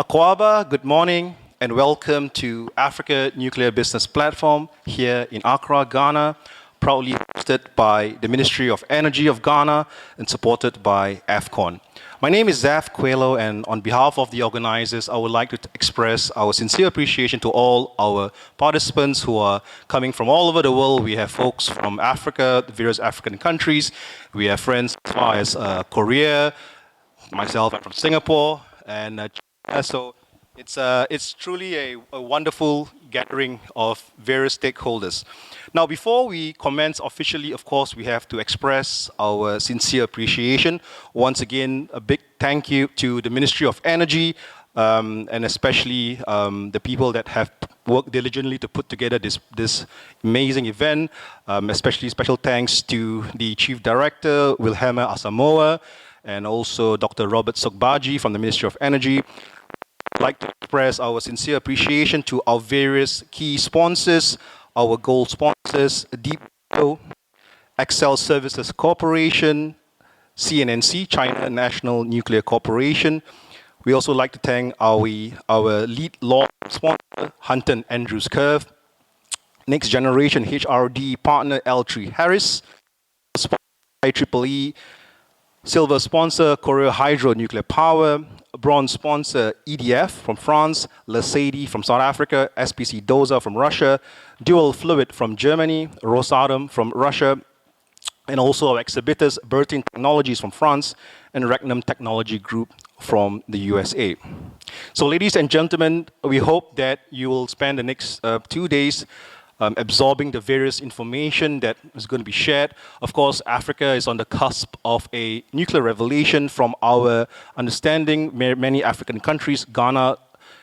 Akwaba, good morning and welcome to Africa Nuclear Business Platform here in Accra, Ghana, proudly hosted by the Ministry of Energy of Ghana and supported by AFCON. My name is Coelho, and on behalf of the organizers, I would like to express our sincere appreciation to all our participants who are coming from all over the world. We have folks from Africa, the various African countries. We have friends as far as Korea. Myself, I'm from Singapore, and so it's truly a wonderful gathering of various stakeholders. Now, before we commence officially, of course, we have to express our sincere appreciation. Once again, a big thank you to the Ministry of Energy, and especially the people that have worked diligently to put together this amazing event. Especially special thanks to the Chief Director, Wilhelma Asamoah, and also Dr. Robert Sokbaji from the Ministry of Energy. I'd like to express our sincere appreciation to our various key sponsors, our gold sponsors, DPO, Excel Services Corporation, CNNC, China National Nuclear Corporation. We also like to thank our lead law sponsor, Hunton Andrews Kurth, Next Generation HRD partner, L3 Harris, IEEE, silver sponsor, Coelho Hydro Nuclear Power, bronze sponsor, EDF from France, Lesedi from South Africa, SPC Doza from Russia, Dual Fluid from Germany, Rosatom from Russia, and also our exhibitors, Bertin Technologies from France, and Regnum Technology Group from the USA. So ladies and gentlemen, we hope that you will spend the next 2 days absorbing the various information that is going to be shared. Of course, Africa is on the cusp of a nuclear revolution. From our understanding, many African countries, Ghana,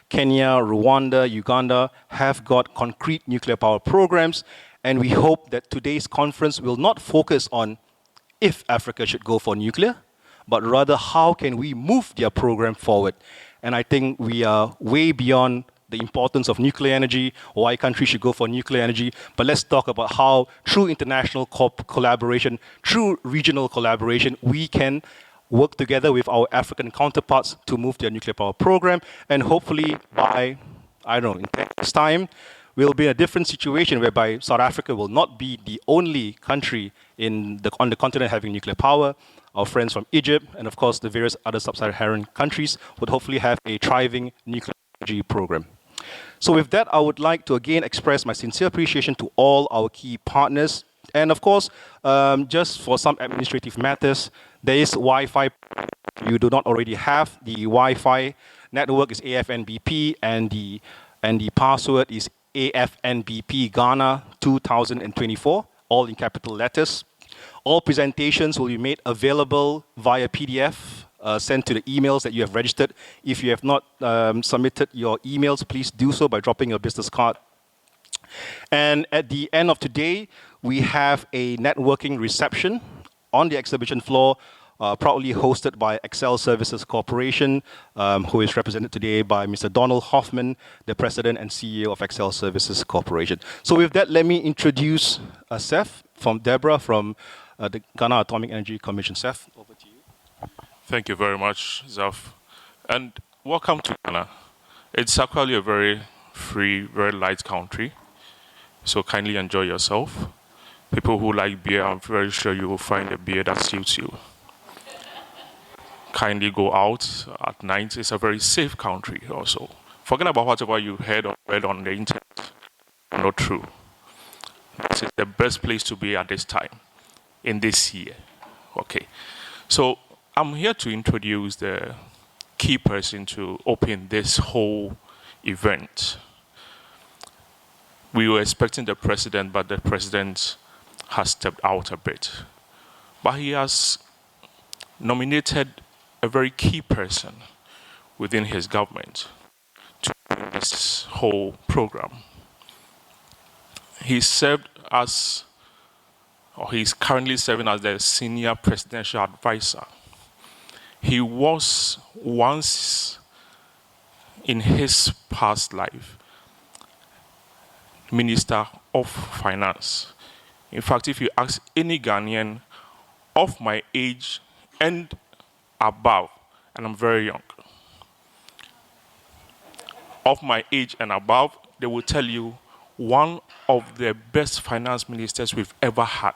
Kenya, Rwanda, Uganda, have got concrete nuclear power programs. And we hope that today's conference will not focus on if Africa should go for nuclear, but rather how can we move their program forward. And I think we are way beyond the importance of nuclear energy, why countries should go for nuclear energy, but let's talk about how through international collaboration, through regional collaboration, we can work together with our African counterparts to move their nuclear power program, and hopefully by, I don't know, in 10 years' time, we'll be in a different situation whereby South Africa will not be the only country on the continent having nuclear power. Our friends from Egypt, and of course the various other sub-Saharan countries would hopefully have a thriving nuclear energy program. So with that, I would like to again express my sincere appreciation to all our key partners. And of course, just for some administrative matters, there is Wi-Fi. If you do not already have the Wi-Fi network is AFNBP, and the password is AFNBP Ghana 2024, all in capital letters. All presentations will be made available via PDF, sent to the emails that you have registered. If you have not submitted your emails, please do so by dropping your business card. And at the end of today, we have a networking reception on the exhibition floor, proudly hosted by Excel Services Corporation, who is represented today by Mr. Donald Hoffman, the President and CEO of Excel Services Corporation. So with that, let me introduce Seth from Deborah from the Ghana Atomic Energy Commission. Seth, over to you. Thank you very much, Zaf. And welcome to Ghana. It's actually a very free, very light country. So kindly enjoy yourself. People who like beer, I'm very sure you will find a beer that suits you. Kindly go out at night. It's a very safe country also. Forget about whatever you heard or read on the internet. Not true. This is the best place to be at this time, in this year. Okay. So I'm here to introduce the key person to open this whole event. We were expecting the president, but the president has stepped out a bit. But he has nominated a very key person within his government to run this whole program. He served as, or he's currently serving as the senior presidential advisor. He was once, in his past life, Minister of Finance. In fact, if you ask any Ghanaian of my age and above, and I'm very young, of my age and above, they will tell you one of the best finance ministers we've ever had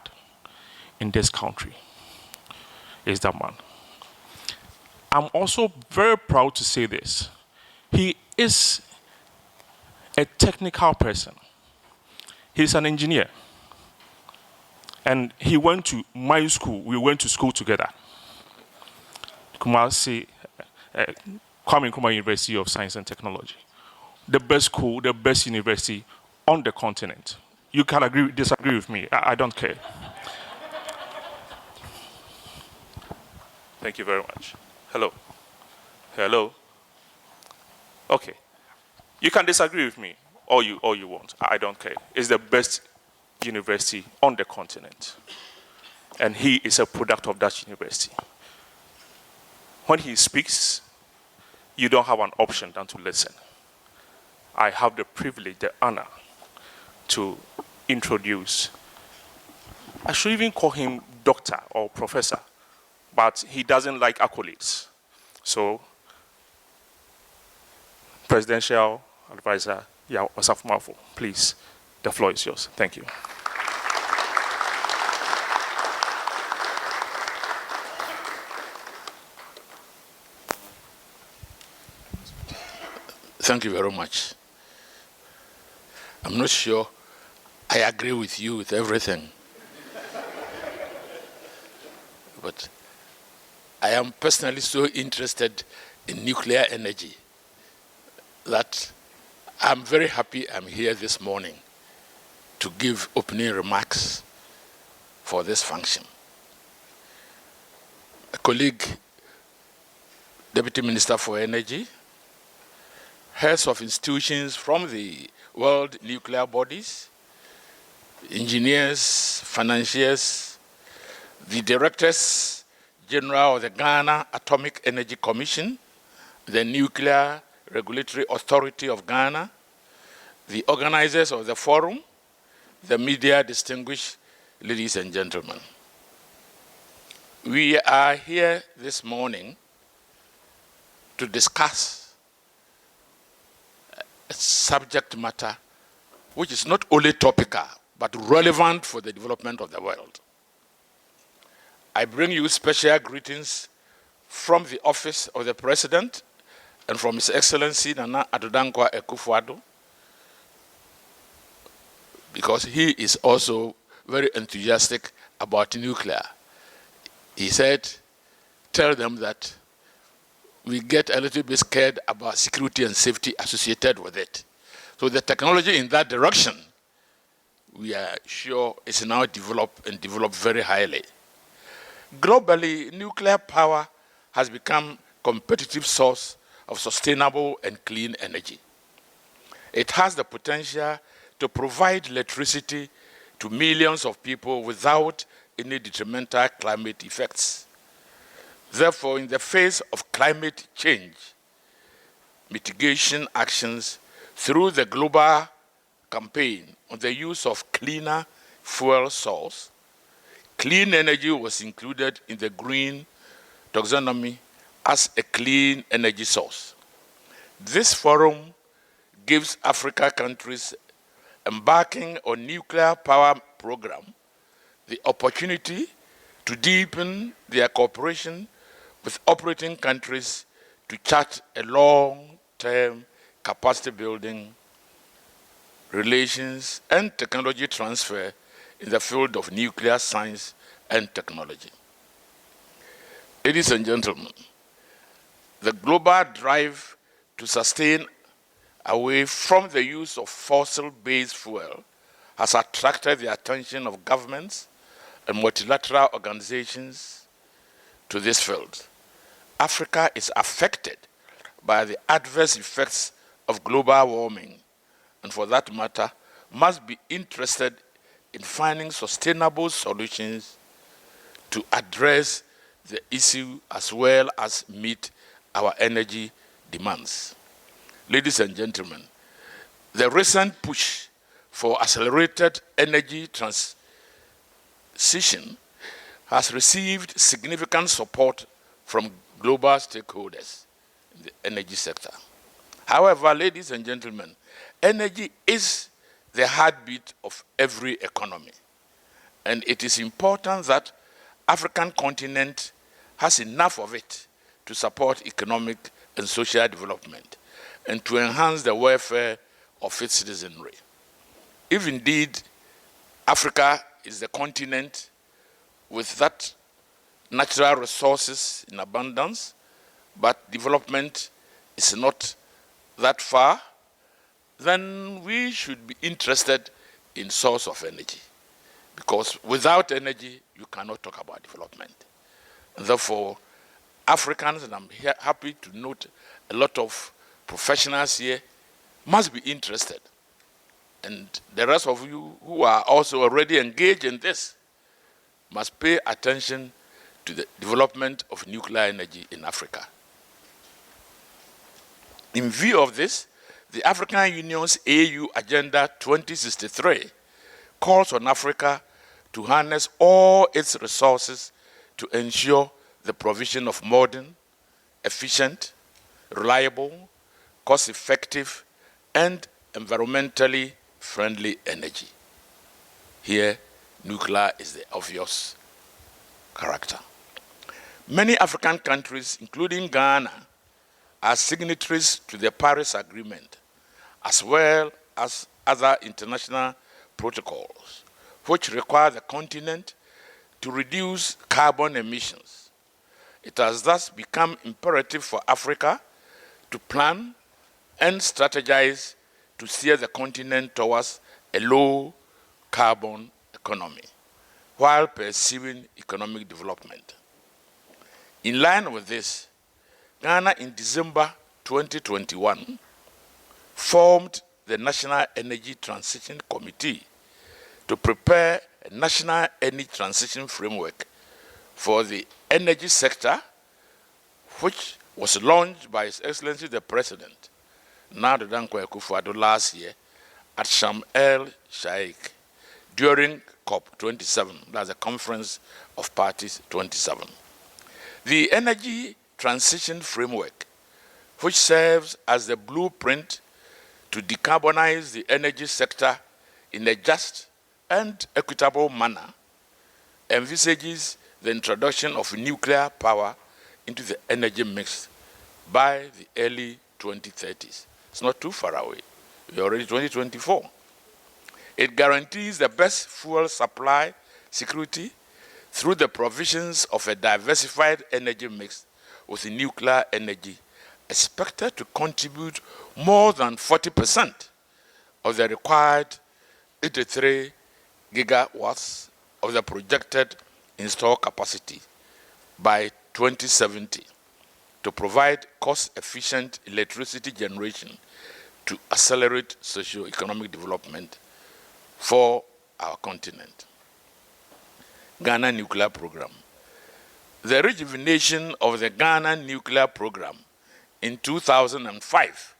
in this country is that man. I'm also very proud to say this. He is a technical person. He's an engineer. And he went to my school. We went to school together. Kwame Nkrumah University of Science and Technology. The best school, the best university on the continent. You can disagree with me. I don't care. Thank you very much. Hello. Hello. Okay. You can disagree with me all you want. I don't care. It's the best university on the continent. And he is a product of that university. When he speaks, you don't have an option than to listen. I have the privilege, the honor to introduce, I should even call him doctor or professor, but he doesn't like accolades. So, Presidential Advisor Osafo-Maafo, please, the floor is yours. Thank you. Thank you very much. I'm not sure I agree with you with everything. But I am personally so interested in nuclear energy that I'm very happy I'm here this morning to give opening remarks for this function. A colleague, Deputy Minister for Energy, heads of institutions from the world nuclear bodies, engineers, financiers, the directors general of the Ghana Atomic Energy Commission, the Nuclear Regulatory Authority of Ghana, the organizers of the forum, the media, distinguished ladies and gentlemen. We are here this morning to discuss a subject matter which is not only topical, but relevant for the development of the world. I bring you special greetings from the office of the President and from His Excellency Nana Addo Dankwa Akufo-Addo, because he is also very enthusiastic about nuclear. He said, tell them that we get a little bit scared about security and safety associated with it. So the technology in that direction, we are sure is now developed and developed very highly. Globally, nuclear power has become a competitive source of sustainable and clean energy. It has the potential to provide electricity to millions of people without any detrimental climate effects. Therefore, in the face of climate change, mitigation actions through the global campaign on the use of cleaner fuel source, clean energy was included in the green taxonomy as a clean energy source. This forum gives Africa countries embarking on nuclear power program the opportunity to deepen their cooperation with operating countries to chart a long-term capacity building, relations, and technology transfer in the field of nuclear science and technology. Ladies and gentlemen, the global drive to sustain away from the use of fossil-based fuel has attracted the attention of governments and multilateral organizations to this field. Africa is affected by the adverse effects of global warming, and for that matter, must be interested in finding sustainable solutions to address the issue as well as meet our energy demands. Ladies and gentlemen, the recent push for accelerated energy transition has received significant support from global stakeholders in the energy sector. However, ladies and gentlemen, energy is the heartbeat of every economy. And it is important that African continent has enough of it to support economic and social development and to enhance the welfare of its citizenry. If indeed Africa is the continent with that natural resources in abundance, but development is not that far, then we should be interested in source of energy. Because without energy, you cannot talk about development. And therefore, Africans, and I'm happy to note a lot of professionals here, must be interested. And the rest of you who are also already engaged in this must pay attention to the development of nuclear energy in Africa. In view of this, the African Union's AU Agenda 2063 calls on Africa to harness all its resources to ensure the provision of modern, efficient, reliable, cost-effective, and environmentally friendly energy. Here, nuclear is the obvious character. Many African countries, including Ghana, are signatories to the Paris Agreement, as well as other international protocols, which require the continent to reduce carbon emissions. It has thus become imperative for Africa to plan and strategize to steer the continent towards a low carbon economy while pursuing economic development. In line with this, Ghana in December 2021 formed the National Energy Transition Committee to prepare a national energy transition framework for the energy sector, which was launched by His Excellency the President, Nana Dankwa Akufo-Addo, last year at Sharm el-Sheikh during COP27, that's the Conference of Parties 27. The Energy Transition Framework, which serves as the blueprint to decarbonize the energy sector in a just and equitable manner, envisages the introduction of nuclear power into the energy mix by the early 2030s. It's not too far away. We're already 2024. It guarantees the best fuel supply security through the provisions of a diversified energy mix with nuclear energy expected to contribute more than 40% of the required 83 gigawatts of the projected installed capacity by 2070 to provide cost-efficient electricity generation to accelerate socio-economic development for our continent. Ghana Nuclear Program. The rejuvenation of the Ghana Nuclear Program in 2005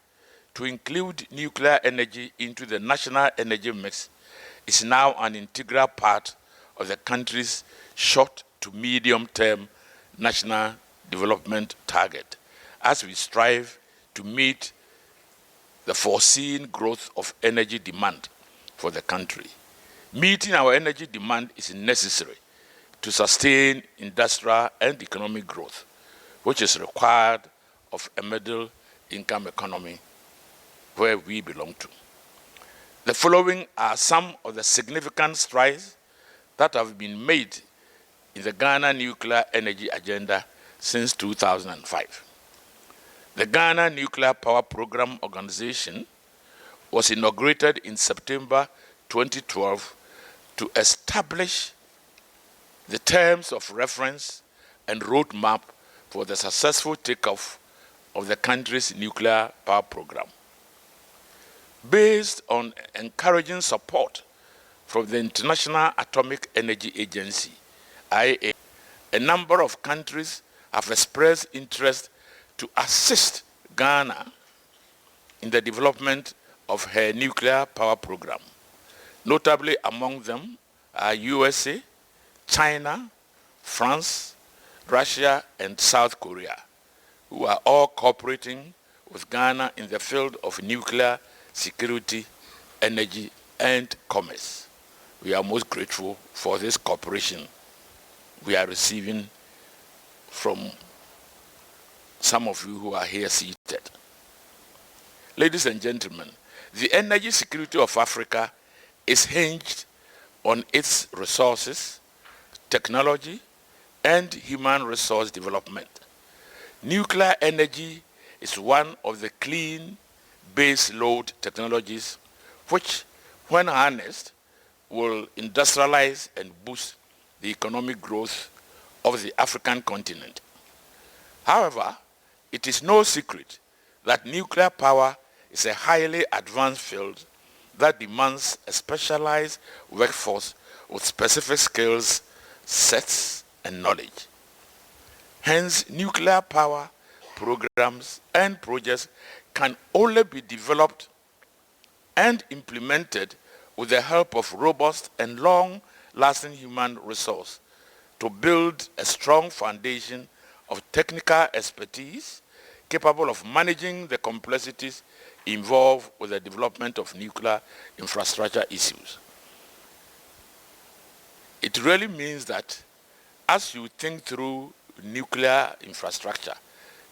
to include nuclear energy into the national energy mix is now an integral part of the country's short to medium-term national development target as we strive to meet the foreseen growth of energy demand for the country. Meeting our energy demand is necessary to sustain industrial and economic growth, which is required of a middle-income economy where we belong to. The following are some of the significant strides that have been made in the Ghana Nuclear Energy Agenda since 2005. The Ghana Nuclear Power Program Organization was inaugurated in September 2012 to establish the terms of reference and roadmap for the successful takeoff of the country's nuclear power program. Based on encouraging support from the International Atomic Energy Agency, IAEA, a number of countries have expressed interest to assist Ghana in the development of her nuclear power program. Notably among them are USA, China, France, Russia, and South Korea, who are all cooperating with Ghana in the field of nuclear security, energy, and commerce. We are most grateful for this cooperation we are receiving from some of you who are here seated. Ladies and gentlemen, the energy security of Africa is hinged on its resources, technology, and human resource development. Nuclear energy is one of the clean base load technologies which, when harnessed, will industrialize and boost the economic growth of the African continent. However, it is no secret that nuclear power is a highly advanced field that demands a specialized workforce with specific skills, sets, and knowledge. Hence, nuclear power programs and projects can only be developed and implemented with the help of robust and long-lasting human resource to build a strong foundation of technical expertise capable of managing the complexities involved with the development of nuclear infrastructure issues. It really means that as you think through nuclear infrastructure,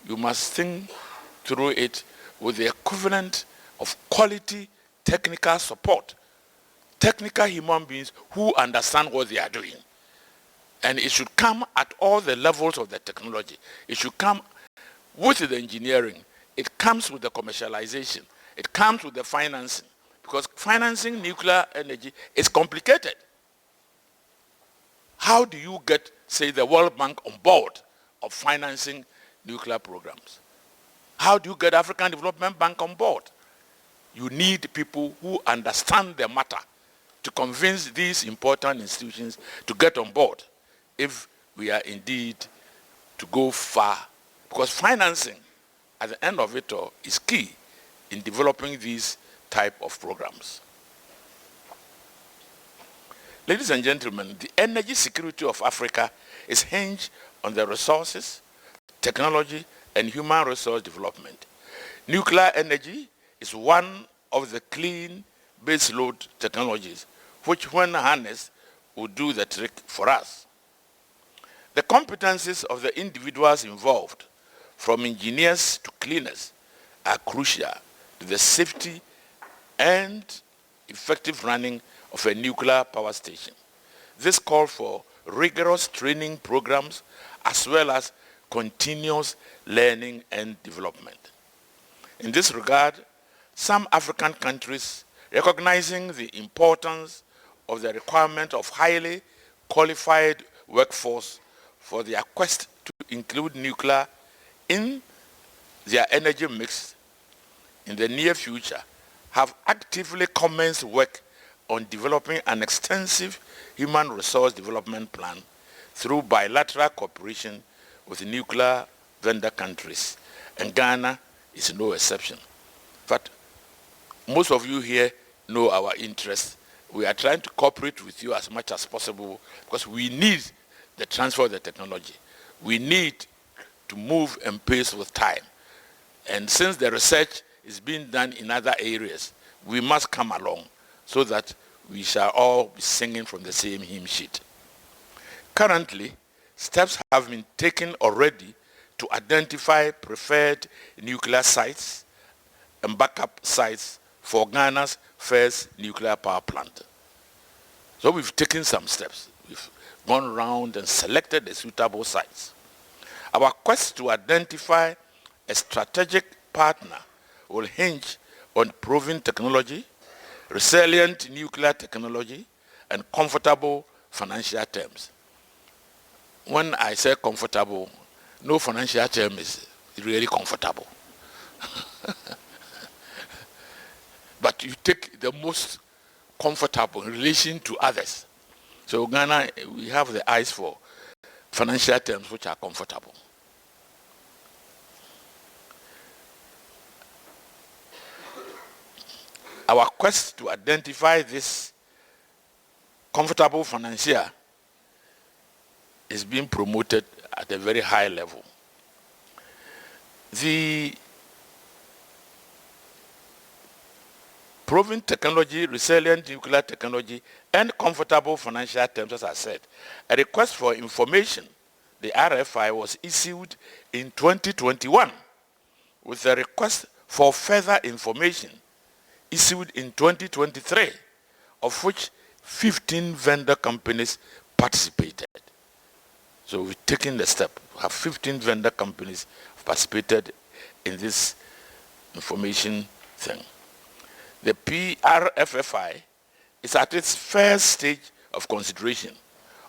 you must think through it with the equivalent of quality technical support, technical human beings who understand what they are doing. And it should come at all the levels of the technology. It should come with the engineering. It comes with the commercialization. It comes with the financing. Because financing nuclear energy is complicated. How do you get, say, the World Bank on board of financing nuclear programs? How do you get African Development Bank on board? You need people who understand the matter to convince these important institutions to get on board if we are indeed to go far. Because financing, at the end of it all, is key in developing these type of programs. Ladies and gentlemen, the energy security of Africa is hinged on the resources, technology, and human resource development. Nuclear energy is one of the clean baseload technologies which, when harnessed, will do the trick for us. The competencies of the individuals involved, from engineers to cleaners, are crucial to the safety and effective running of a nuclear power station. This calls for rigorous training programs as well as continuous learning and development. In this regard, some African countries, recognizing the importance of the requirement of highly qualified workforce for their quest to include nuclear in their energy mix in the near future, have actively commenced work on developing an extensive human resource development plan through bilateral cooperation with nuclear vendor countries, and Ghana is no exception. But most of you here know our interests. We are trying to cooperate with you as much as possible because we need the transfer of the technology. We need to move and pace with time. And since the research is being done in other areas, we must come along so that we shall all be singing from the same hymn sheet. Currently, steps have been taken already to identify preferred nuclear sites and backup sites for Ghana's first nuclear power plant. So we've taken some steps. We've gone around and selected the suitable sites. Our quest to identify a strategic partner will hinge on proven technology, resilient nuclear technology, and comfortable financial terms. When I say comfortable, no financial term is really comfortable. But you take the most comfortable in relation to others. So Ghana, we have the eyes for financial terms which are comfortable. Our quest to identify this comfortable financier is being promoted at a very high level. The proven technology, resilient nuclear technology, and comfortable financial terms, as I said. A request for information, the RFI, was issued in 2021, with a request for further information issued in 2023, of which 15 vendor companies participated. So we've taken the step. We have 15 vendor companies participated in this information thing. The PRFFI is at its first stage of consideration,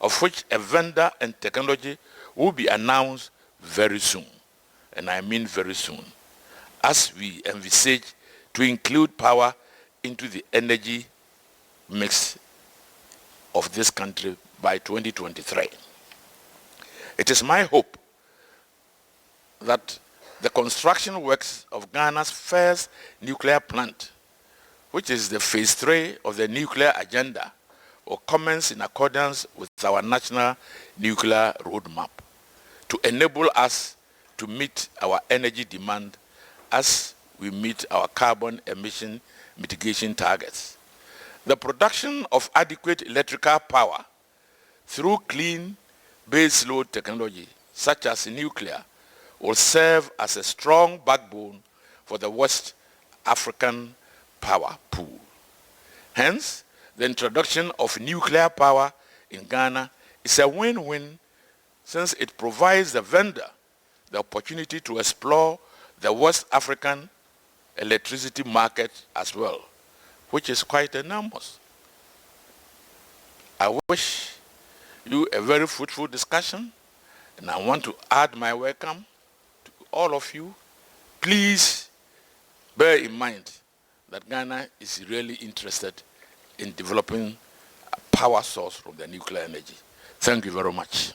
of which a vendor and technology will be announced very soon, and I mean very soon, as we envisage to include power into the energy mix of this country by 2023. It is my hope that the construction works of Ghana's first nuclear plant, which is the phase 3 of the nuclear agenda, will commence in accordance with our national nuclear roadmap to enable us to meet our energy demand as we meet our carbon emission mitigation targets. The production of adequate electrical power through clean base load technology, such as nuclear, will serve as a strong backbone for the West African power pool. Hence, the introduction of nuclear power in Ghana is a win-win, since it provides the vendor the opportunity to explore the West African electricity market as well, which is quite enormous. I wish you a very fruitful discussion, and I want to add my welcome to all of you. Please bear in mind that Ghana is really interested in developing a power source from the nuclear energy. Thank you very much.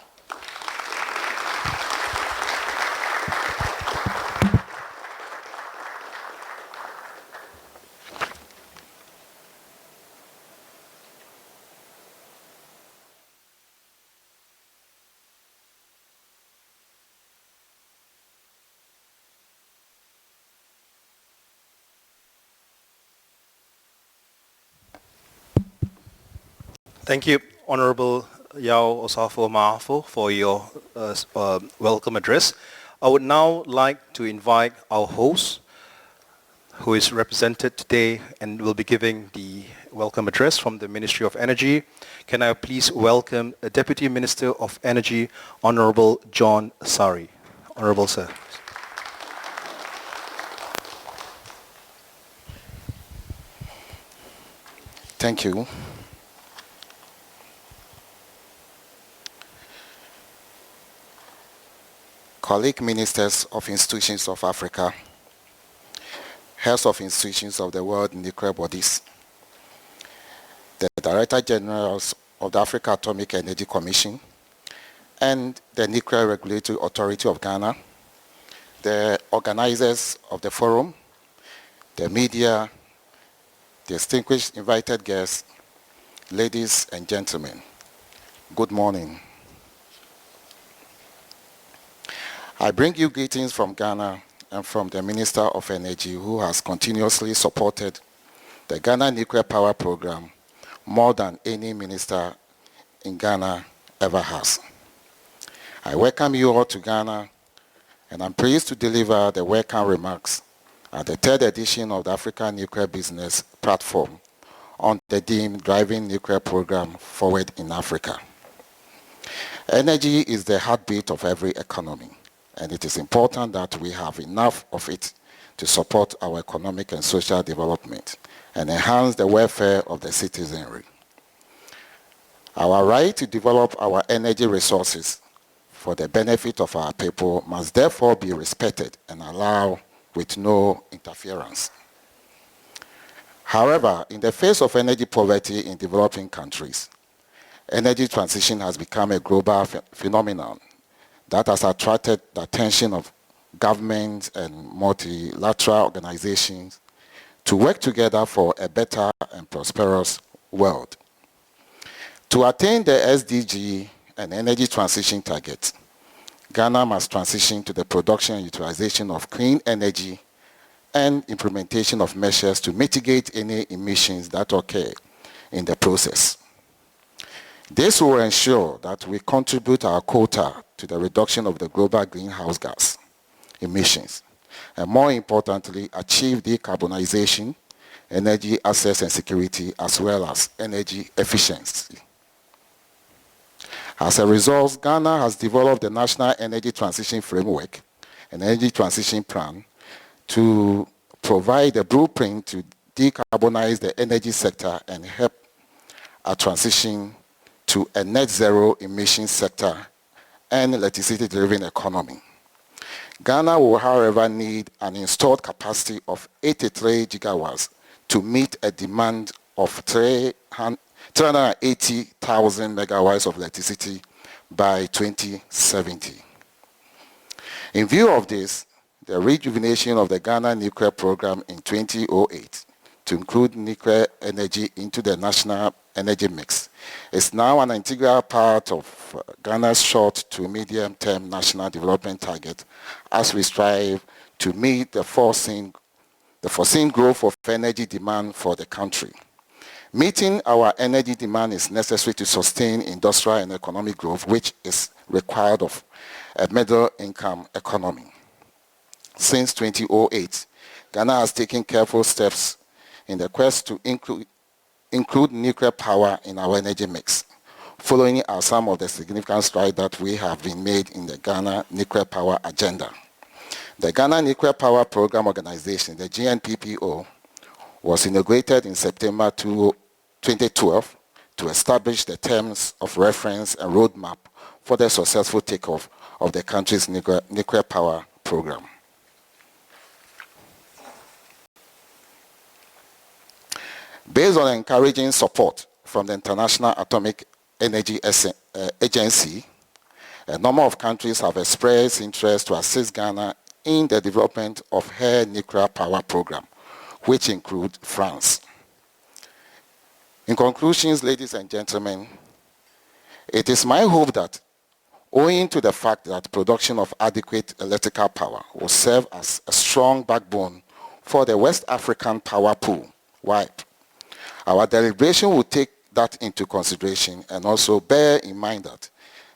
Thank you, Honorable Yao Osafo-Maafo, for your welcome address. I would now like to invite our host, who is represented today and will be giving the welcome address from the Ministry of Energy. Can I please welcome the Deputy Minister of Energy, Honorable John Sari. Honorable Sir. Thank you. Colleague ministers of institutions of Africa, heads of institutions of the world nuclear bodies, the Director Generals of the Africa Atomic Energy Commission, and the Nuclear Regulatory Authority of Ghana, the organizers of the forum, the media, distinguished invited guests, ladies and gentlemen, good morning. I bring you greetings from Ghana and from the Minister of Energy, who has continuously supported the Ghana Nuclear Power Program more than any minister in Ghana ever has. I welcome you all to Ghana, and I'm pleased to deliver the welcome remarks at the third edition of the African Nuclear Business Platform on the theme Driving Nuclear Program Forward in Africa. Energy is the heartbeat of every economy, and it is important that we have enough of it to support our economic and social development and enhance the welfare of the citizenry. Our right to develop our energy resources for the benefit of our people must therefore be respected and allowed with no interference. However, in the face of energy poverty in developing countries, energy transition has become a global phenomenon that has attracted the attention of governments and multilateral organizations to work together for a better and prosperous world. To attain the SDG and energy transition targets, Ghana must transition to the production and utilization of clean energy and implementation of measures to mitigate any emissions that occur in the process. This will ensure that we contribute our quota to the reduction of the global greenhouse gas emissions, and more importantly, achieve decarbonization, energy access and security, as well as energy efficiency. As a result, Ghana has developed the National Energy Transition Framework, an energy transition plan, to provide a blueprint to decarbonize the energy sector and help a transition to a net zero emission sector and electricity-driven economy. Ghana will, however, need an installed capacity of 83 gigawatts to meet a demand of 380,000 megawatts of electricity by 2070. In view of this, the rejuvenation of the Ghana nuclear program in 2008 to include nuclear energy into the national energy mix is now an integral part of Ghana's short to medium-term national development target as we strive to meet the foreseen growth of energy demand for the country. Meeting our energy demand is necessary to sustain industrial and economic growth, which is required of a middle-income economy. Since 2008, Ghana has taken careful steps in the quest to include nuclear power in our energy mix. Following are some of the significant strides that we have been made in the Ghana nuclear power agenda. The Ghana Nuclear Power Program Organization, the GNPPO, was inaugurated in September 2012 to establish the terms of reference and roadmap for the successful takeoff of the country's nuclear power program. Based on encouraging support from the International Atomic Energy Agency, a number of countries have expressed interest to assist Ghana in the development of her nuclear power program, which include France. In conclusion, ladies and gentlemen, it is my hope that owing to the fact that production of adequate electrical power will serve as a strong backbone for the West African power pool, WIPE, our deliberation will take that into consideration and also bear in mind that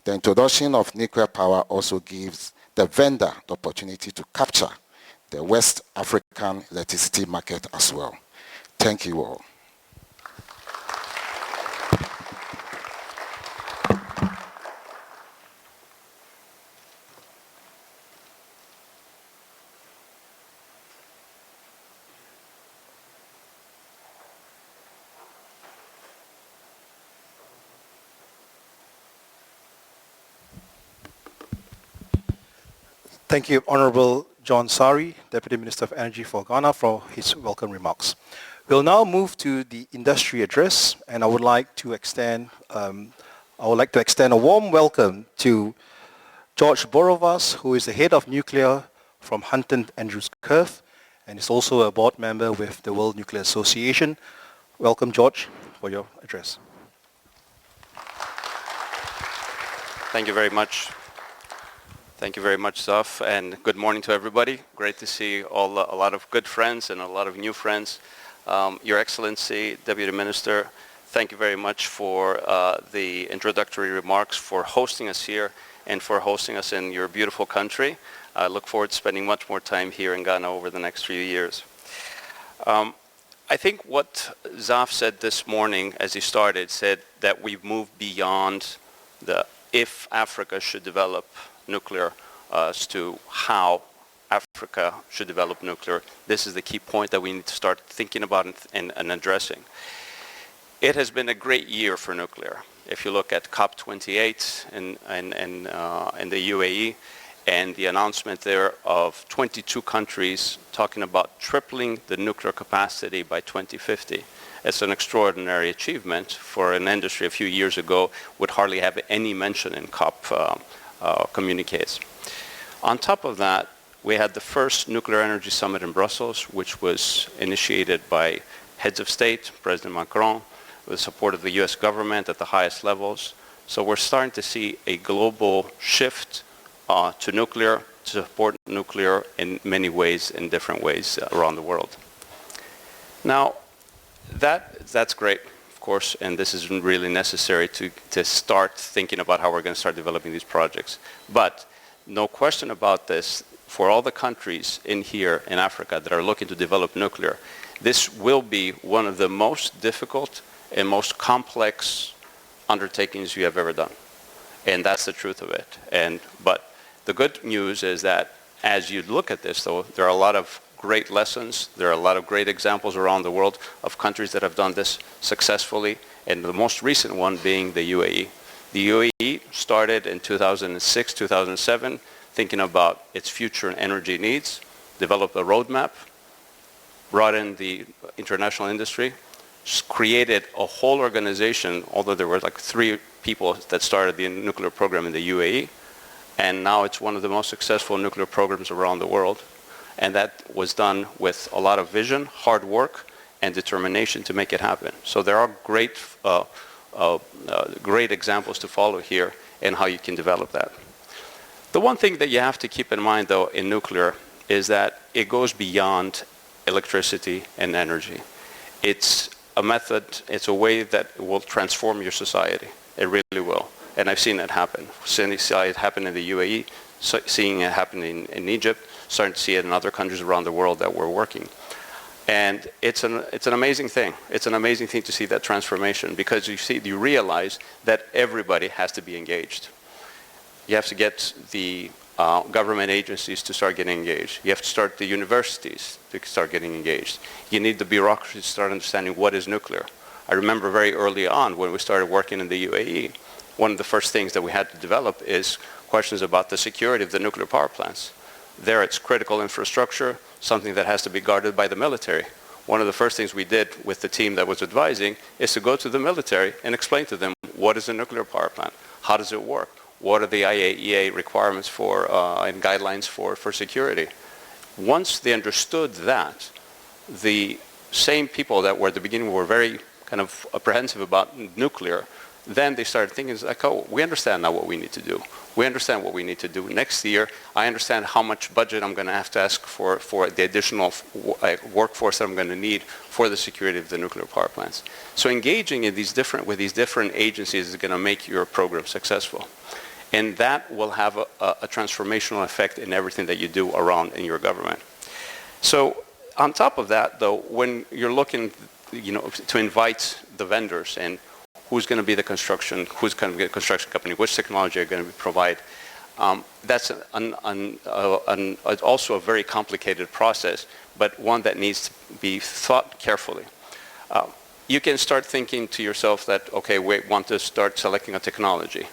the introduction of nuclear power also gives the vendor the opportunity to capture the West African electricity market as well. Thank you all. Thank you, Honorable John Sari, Deputy Minister of Energy for Ghana, for his welcome remarks. We'll now move to the industry address, and I would like to extend a warm welcome to George Borovas, who is the head of nuclear from Hunton Andrews Kurth, and is also a board member with the World Nuclear Association. Welcome, George, for your address. Thank you very much. Thank you very much, Zaf, and good morning to everybody. Great to see a lot of good friends and a lot of new friends. Your Excellency, Deputy Minister, thank you very much for the introductory remarks, for hosting us here, and for hosting us in your beautiful country. I look forward to spending much more time here in Ghana over the next few years. I think what Zaf said this morning as he started, said that we've moved beyond the if Africa should develop nuclear as to how Africa should develop nuclear. This is the key point that we need to start thinking about and addressing. It has been a great year for nuclear. If you look at COP28 in the UAE and the announcement there of 22 countries talking about tripling the nuclear capacity by 2050. It's an extraordinary achievement for an industry a few years ago would hardly have any mention in COP communiques. On top of that, we had the first Nuclear Energy Summit in Brussels, which was initiated by heads of state, President Macron, with the support of the US government at the highest levels. So we're starting to see a global shift to nuclear to support nuclear in many ways, in different ways around the world. Now, that's great, of course, and this is really necessary to start thinking about how we're going to start developing these projects. But no question about this, for all the countries in here in Africa that are looking to develop nuclear, this will be one of the most difficult and most complex undertakings you have ever done. And that's the truth of it. But the good news is that as you look at this, though, there are a lot of great lessons. There are a lot of great examples around the world of countries that have done this successfully, and the most recent one being the UAE. The UAE started in 2006, 2007, thinking about its future and energy needs, developed a roadmap, brought in the international industry, created a whole organization, although there were like 3 people that started the nuclear program in the UAE, and now it's one of the most successful nuclear programs around the world. And that was done with a lot of vision, hard work, and determination to make it happen. So there are great, great examples to follow here in how you can develop that. The one thing that you have to keep in mind, though, in nuclear is that it goes beyond electricity and energy. It's a method, it's a way that will transform your society. It really will. And I've seen it happen. Seeing it happen in the UAE, seeing it happen in Egypt, starting to see it in other countries around the world that we're working. And it's an amazing thing. It's an amazing thing to see that transformation, because you realize that everybody has to be engaged. You have to get the government agencies to start getting engaged. You have to start the universities to start getting engaged. You need the bureaucracy to start understanding what is nuclear. I remember very early on when we started working in the UAE, one of the first things that we had to develop is questions about the security of the nuclear power plants. There it's critical infrastructure, something that has to be guarded by the military. One of the first things we did with the team that was advising is to go to the military and explain to them what is a nuclear power plant, how does it work, what are the IAEA requirements for and guidelines for security. Once they understood that, the same people that were at the beginning were very kind of apprehensive about nuclear, then they started thinking, like, oh, we understand now what we need to do. We understand what we need to do. Next year, I understand how much budget I'm going to have to ask for the additional workforce that I'm going to need for the security of the nuclear power plants. So engaging in with these different agencies is going to make your program successful. And that will have a transformational effect in everything that you do around in your government. So on top of that, though, when you're looking to invite the vendors and who's going to be the construction, who's going to be the construction company, which technology are going to provide. That's also a very complicated process, but one that needs to be thought carefully. You can start thinking to yourself that, okay, we want to start selecting a technology,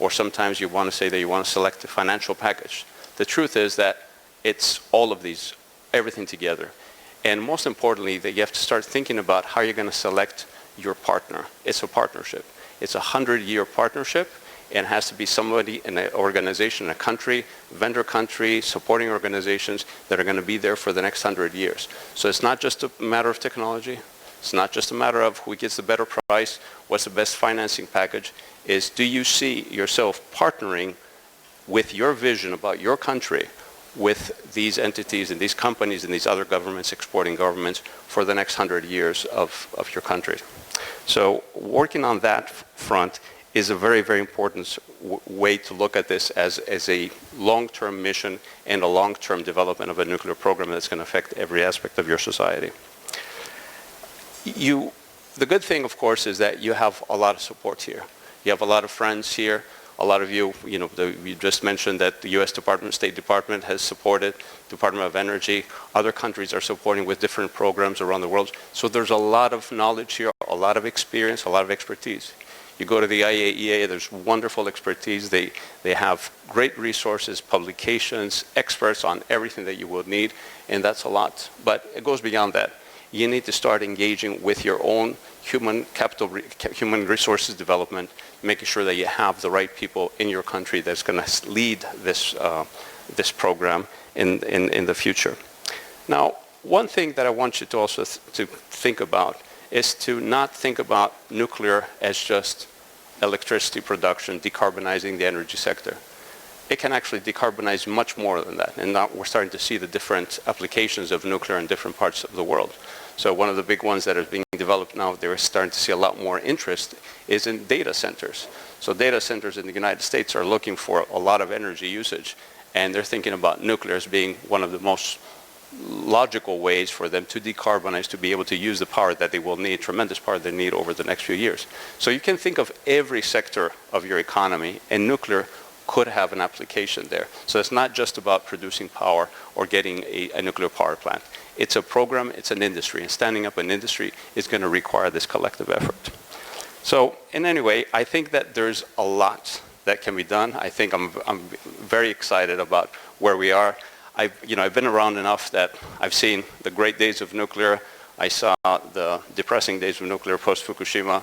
or sometimes you want to say that you want to select a financial package. The truth is that it's all of these, everything together. And most importantly, that you have to start thinking about how you're going to select your partner. It's a partnership. It's a 100-year partnership, and it has to be somebody in an organization, a country, vendor country, supporting organizations that are going to be there for the next 100 years. So it's not just a matter of technology. It's not just a matter of who gets the better price, what's the best financing package. Is do you see yourself partnering with your vision about your country with these entities and these companies and these other governments, exporting governments, for the next 100 years of your country. So working on that front is a very, very important way to look at this as a long-term mission and a long-term development of a nuclear program that's going to affect every aspect of your society. The good thing, of course, is that you have a lot of support here. You have a lot of friends here. A lot of you just mentioned that the U.S. State Department has supported, Department of Energy. Other countries are supporting with different programs around the world. So there's a lot of knowledge here, a lot of experience, a lot of expertise. You go to the IAEA, there's wonderful expertise. They have great resources, publications, experts on everything that you will need, and that's a lot. But it goes beyond that. You need to start engaging with your own human resources development, making sure that you have the right people in your country that's going to lead this program in the future. Now, one thing that I want you to also to think about is to not think about nuclear as just electricity production, decarbonizing the energy sector. it can actually decarbonize much more than that. And now we're starting to see the different applications of nuclear in different parts of the world. So one of the big ones that is being developed now, they're starting to see a lot more interest, is in data centers. So data centers in the United States are looking for a lot of energy usage, and they're thinking about nuclear as being one of the most logical ways for them to decarbonize, to be able to use the power that they will need, tremendous power they need over the next few years. So you can think of every sector of your economy, and nuclear could have an application there. So it's not just about producing power or getting a nuclear power plant. It's a program, it's an industry, and standing up an industry is going to require this collective effort. So in any way, I think that there's a lot that can be done. I think I'm very excited about where we are. I've been around enough that I've seen the great days of nuclear. I saw the depressing days of nuclear post-Fukushima,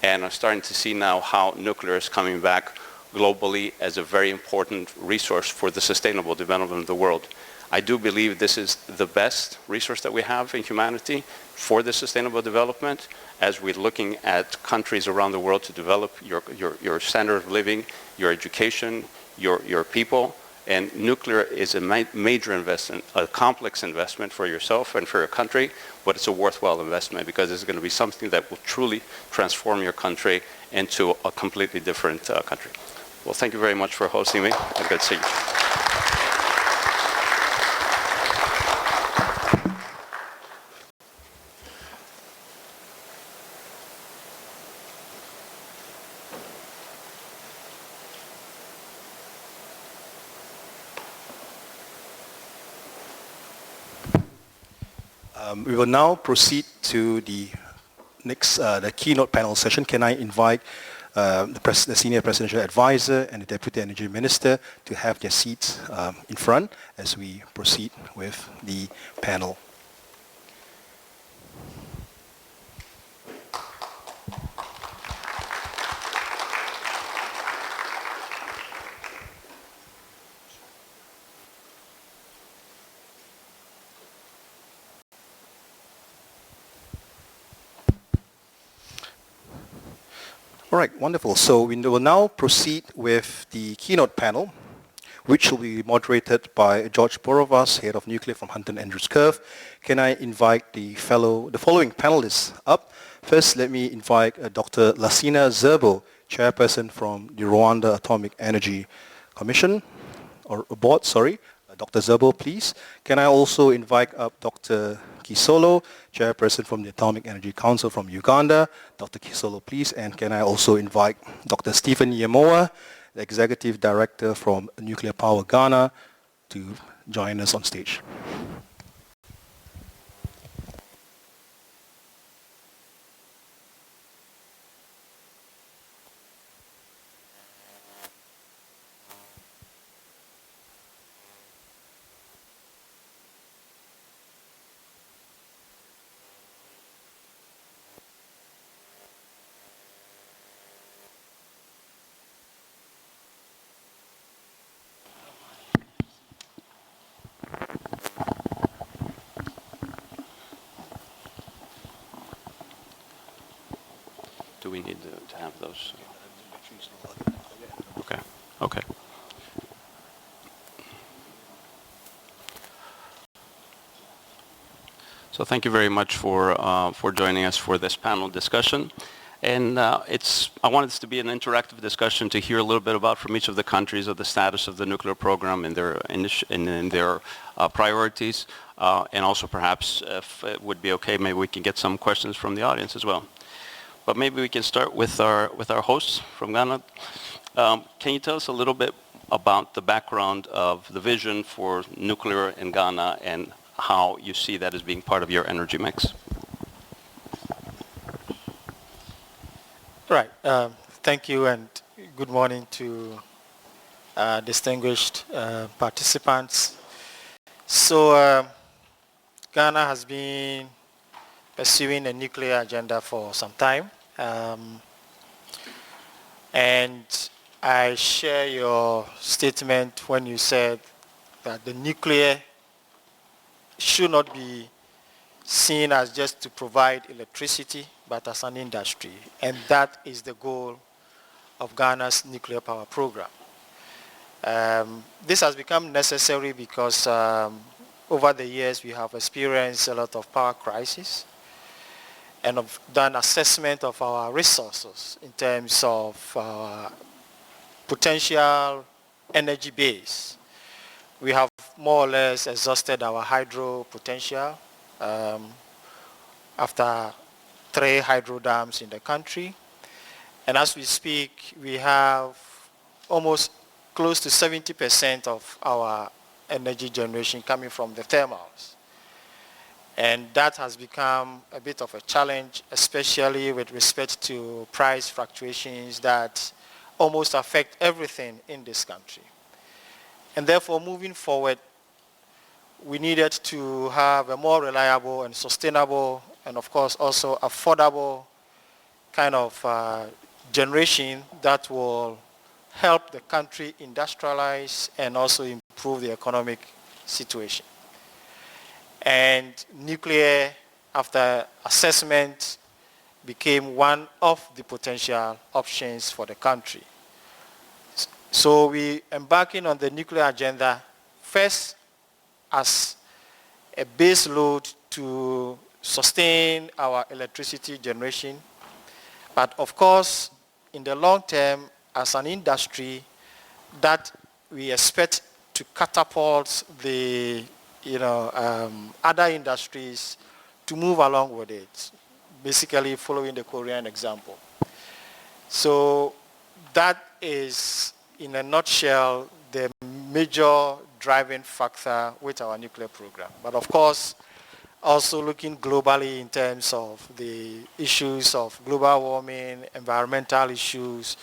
and I'm starting to see now how nuclear is coming back globally as a very important resource for the sustainable development of the world. I do believe this is the best resource that we have in humanity for the sustainable development, as we're looking at countries around the world to develop your standard of living, your education, your people. And nuclear is a major investment, a complex investment for yourself and for your country, but it's a worthwhile investment because it's going to be something that will truly transform your country into a completely different country. Well, thank you very much for hosting me, and good to see you. We will now proceed to the next, the keynote panel session. Can I invite the Senior Presidential Advisor and the Deputy Energy Minister to have their seats in front as we proceed with the panel. All right, wonderful. So we will now proceed with the keynote panel, which will be moderated by George Borovas, Head of Nuclear from Hunton Andrews Kurth. Can I invite the following panelists up? First, let me invite Dr. Lassina Zerbo, Chairperson from the Rwanda Atomic Energy Commission, or Board, sorry. Dr. Zerbo, please. Can I also invite up Dr. Kisolo, Chairperson from the Atomic Energy Council from Uganda. Dr. Kisolo, please. And can I also invite Dr. Stephen Yemoa, the Executive Director from Nuclear Power Ghana, to join us on stage. Do we need to have those? Okay. Okay. So thank you very much for joining us for this panel discussion. And I wanted this to be an interactive discussion to hear a little bit about from each of the countries of the status of the nuclear program and their priorities. And also perhaps, if it would be okay, maybe we can get some questions from the audience as well. But maybe we can start with our hosts from Ghana. Can you tell us a little bit about the background of the vision for nuclear in Ghana and how you see that as being part of your energy mix? Right. Thank you, and good morning to distinguished participants. So Ghana has been pursuing a nuclear agenda for some time. And I share your statement when you said that the nuclear should not be seen as just to provide electricity, but as an industry. And that is the goal of Ghana's nuclear power program. This has become necessary because over the years we have experienced a lot of power crisis and have done assessment of our resources in terms of potential energy base. We have more or less exhausted our hydro potential after 3 hydro dams in the country. And as we speak, we have almost close to 70% of our energy generation coming from the thermals. And that has become a bit of a challenge, especially with respect to price fluctuations that almost affect everything in this country. And therefore, moving forward, we needed to have a more reliable and sustainable and, of course, also affordable kind of generation that will help the country industrialize and also improve the economic situation. And nuclear, after assessment, became one of the potential options for the country. So we embarking on the nuclear agenda first as a base load to sustain our electricity generation, but of course in the long term as an industry that we expect to catapult the other industries to move along with it, basically following the Korean example. So that is, in a nutshell, the major driving factor with our nuclear program. But of course, also looking globally in terms of the issues of global warming, environmental issues,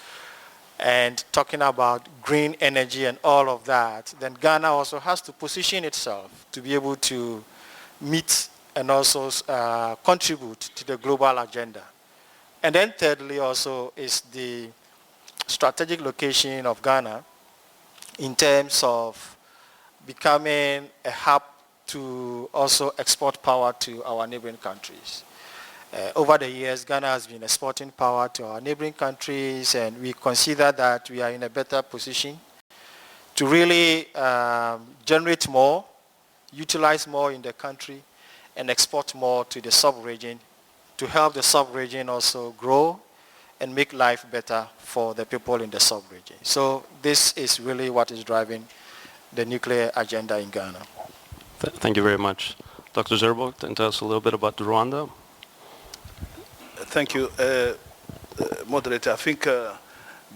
and talking about green energy and all of that, then Ghana also has to position itself to be able to meet and also contribute to the global agenda. And then thirdly also is the strategic location of Ghana in terms of becoming a hub to also export power to our neighboring countries. Over the years, Ghana has been exporting power to our neighboring countries, and we consider that we are in a better position to really generate more, utilize more in the country, and export more to the sub-region to help the sub-region also grow and make life better for the people in the sub-region. So this is really what is driving the nuclear agenda in Ghana. Thank you very much. Dr. Zerbo, can you tell us a little bit about Rwanda? Thank you, Moderator. I think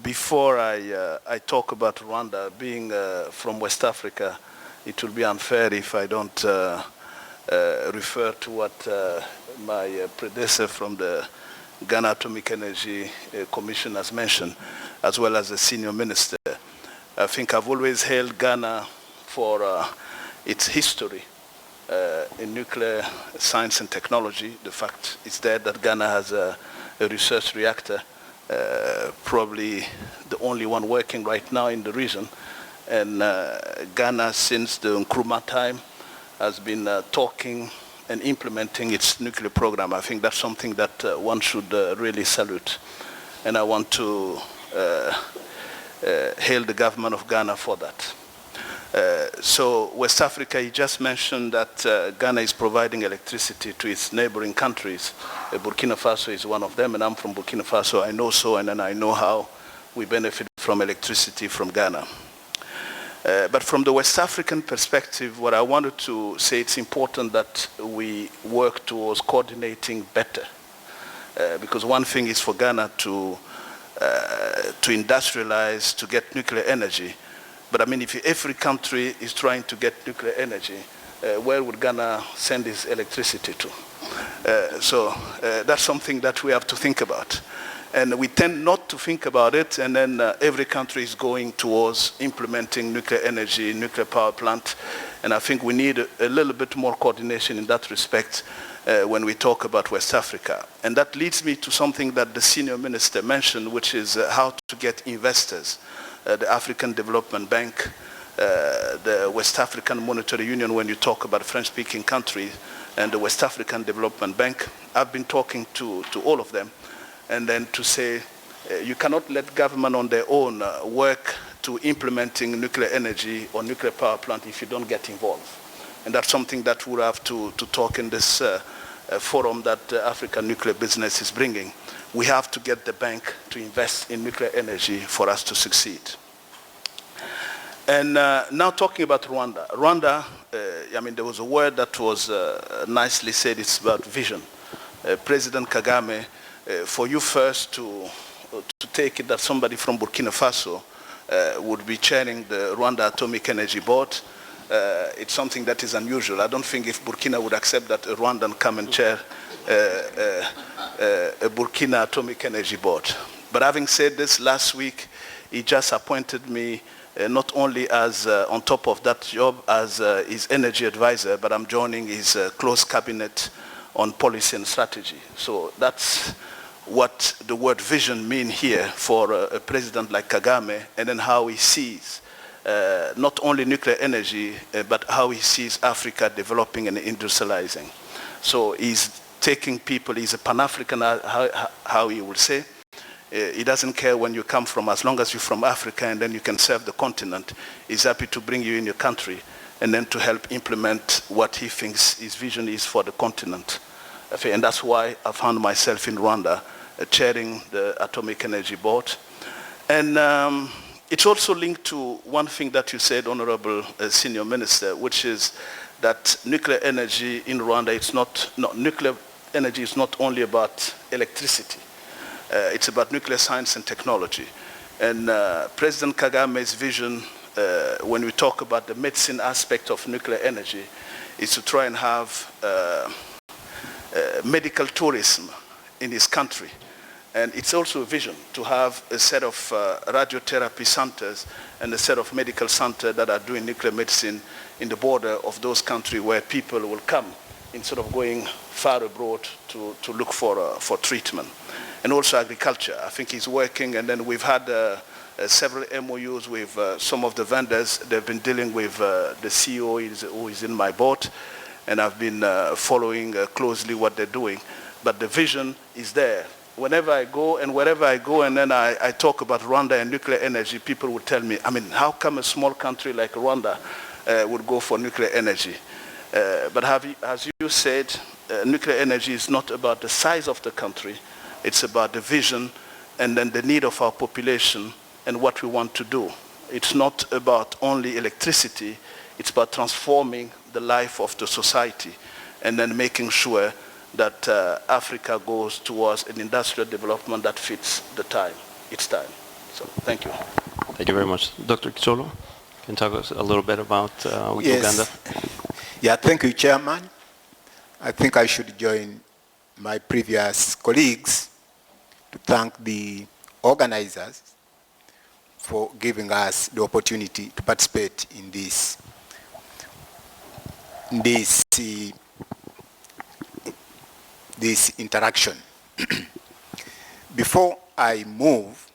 before I talk about Rwanda, being from West Africa, it will be unfair if I don't refer to what my predecessor from the Ghana Atomic Energy Commission has mentioned, as well as the senior minister. I think I've always hailed Ghana for its history in nuclear science and technology. The fact is that Ghana has a research reactor, probably the only one working right now in the region. And Ghana, since the Nkrumah time, has been talking and implementing its nuclear program. I think that's something that one should really salute. And I want to hail the government of Ghana for that. So West Africa, he just mentioned that Ghana is providing electricity to its neighboring countries. Burkina Faso is one of them, and I'm from Burkina Faso. I know so, and then I know how we benefit from electricity from Ghana. But from the West African perspective, what I wanted to say, it's important that we work towards coordinating better. Because one thing is for Ghana to industrialize, to get nuclear energy. But I mean, if every country is trying to get nuclear energy, where would Ghana send its electricity to? So that's something that we have to think about. And we tend not to think about it, and then every country is going towards implementing nuclear energy, nuclear power plant. And I think we need a little bit more coordination in that respect when we talk about West Africa. And that leads me to something that the senior minister mentioned, which is how to get investors. The African Development Bank, the West African Monetary Union, when you talk about French-speaking countries, and the West African Development Bank. I've been talking to all of them, and then to say, you cannot let government on their own work to implementing nuclear energy or nuclear power plant if you don't get involved. And that's something that we'll have to talk in this forum that African nuclear business is bringing. We have to get the bank to invest in nuclear energy for us to succeed. And now talking about Rwanda. Rwanda, I mean, there was a word that was nicely said, it's about vision. President Kagame, for you first to take it that somebody from Burkina Faso would be chairing the Rwanda Atomic Energy Board, it's something that is unusual. I don't think if Burkina would accept that a Rwandan come and chair a Burkina Atomic Energy Board. But having said this, last week he just appointed me not only as on top of that job as his energy advisor, but I'm joining his close cabinet on policy and strategy. So that's what the word vision means here for a president like Kagame, and then how he sees not only nuclear energy, but how he sees Africa developing and industrializing. So he's taking people, he's a Pan-African, how he will say. He doesn't care when you come from, as long as you're from Africa and then you can serve the continent. He's happy to bring you in your country and then to help implement what he thinks his vision is for the continent. And that's why I found myself in Rwanda chairing the Atomic Energy Board. And it's also linked to one thing that you said, Honorable Senior Minister, which is that nuclear energy in Rwanda, nuclear energy is not only about electricity. It's about nuclear science and technology. And President Kagame's vision, when we talk about the medicine aspect of nuclear energy, is to try and have medical tourism in his country. And it's also a vision to have a set of radiotherapy centers and a set of medical centers that are doing nuclear medicine in the border of those countries where people will come instead of going far abroad to look for treatment. And also agriculture. I think he's working, and then we've had several MOUs with some of the vendors. They've been dealing with the CEO who is in my board, and I've been following closely what they're doing. But the vision is there. Whenever I go and wherever I go, and then I talk about Rwanda and nuclear energy, people would tell me, I mean, how come a small country like Rwanda would go for nuclear energy? But as you said, nuclear energy is not about the size of the country. It's about the vision and then the need of our population and what we want to do. It's not about only electricity. It's about transforming the life of the society and then making sure that Africa goes towards an industrial development that fits its time. So thank you. Thank you very much. Dr. Kicholo, can you talk us a little bit about Uganda? Yeah, thank you, Chairman. I think I should join my previous colleagues to thank the organizers for giving us the opportunity to participate in this interaction. Before I move,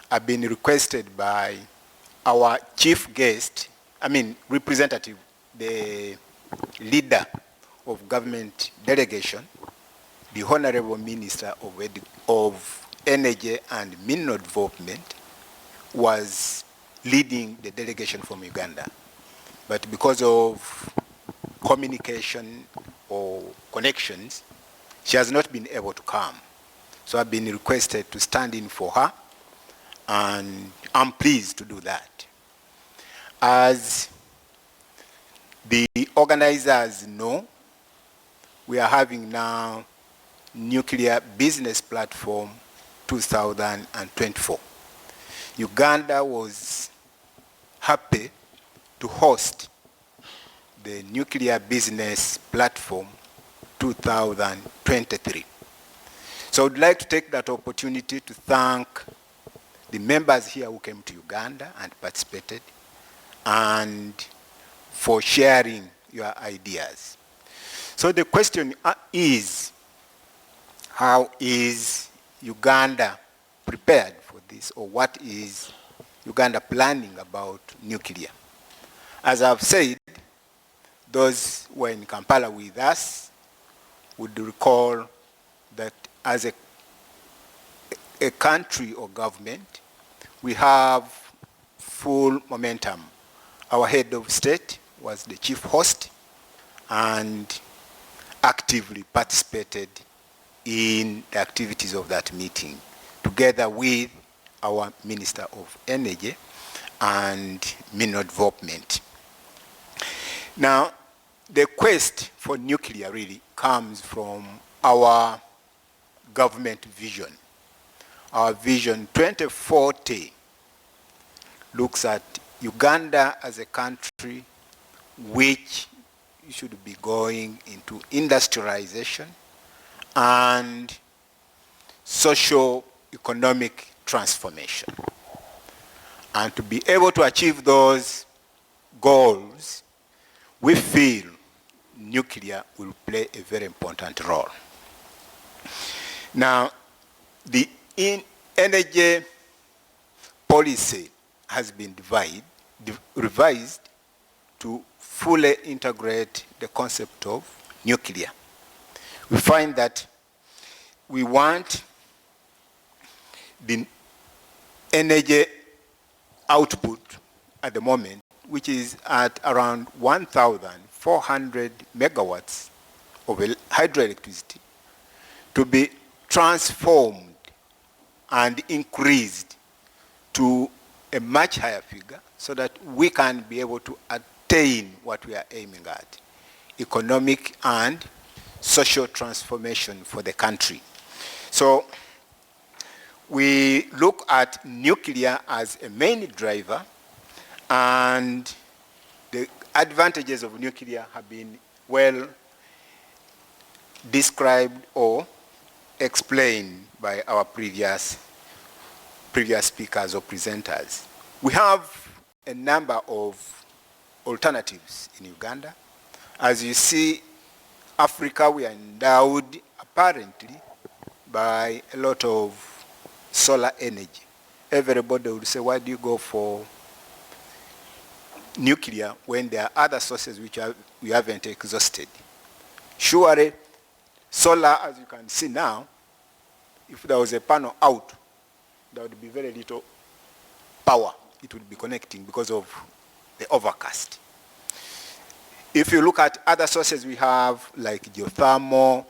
I've been requested by our chief guest, representative, the leader of government delegation, the Honorable Minister of Energy and Mineral Development, was leading the delegation from Uganda. But because of communication or connections, she has not been able to come. So I've been requested to stand in for her, and I'm pleased to do that. As the organizers know, we are having now Nuclear Business Platform 2024. Uganda was happy to host the Nuclear Business Platform 2023. So I would like to take that opportunity to thank the members here who came to Uganda and participated, and for sharing your ideas. So the question is, how is Uganda prepared for this, or what is Uganda planning about nuclear? As I've said, those who were in Kampala with us would recall that as a country or government, we have full momentum. Our head of state was the chief host and actively participated in the activities of that meeting, together with our Minister of Energy and Mineral Development. Now, the quest for nuclear really comes from our government vision. Our vision 2040 looks at Uganda as a country which should be going into industrialization and socio-economic transformation. And to be able to achieve those goals, we feel nuclear will play a very important role. Now, the energy policy has been revised to fully integrate the concept of nuclear. We find that we want the energy output at the moment, which is at around 1,400 megawatts of hydroelectricity, to be transformed and increased to a much higher figure so that we can be able to attain what we are aiming at, economic and social transformation for the country. So we look at nuclear as a main driver, and the advantages of nuclear have been well described or explained by our previous speakers or presenters. We have a number of alternatives in Uganda. As you see, Africa, we are endowed apparently by a lot of solar energy. Everybody would say, why do you go for nuclear when there are other sources which we haven't exhausted? Surely, solar, as you can see now, if there was a panel out, there would be very little power it would be connecting because of the overcast. If you look at other sources we have, like geothermal,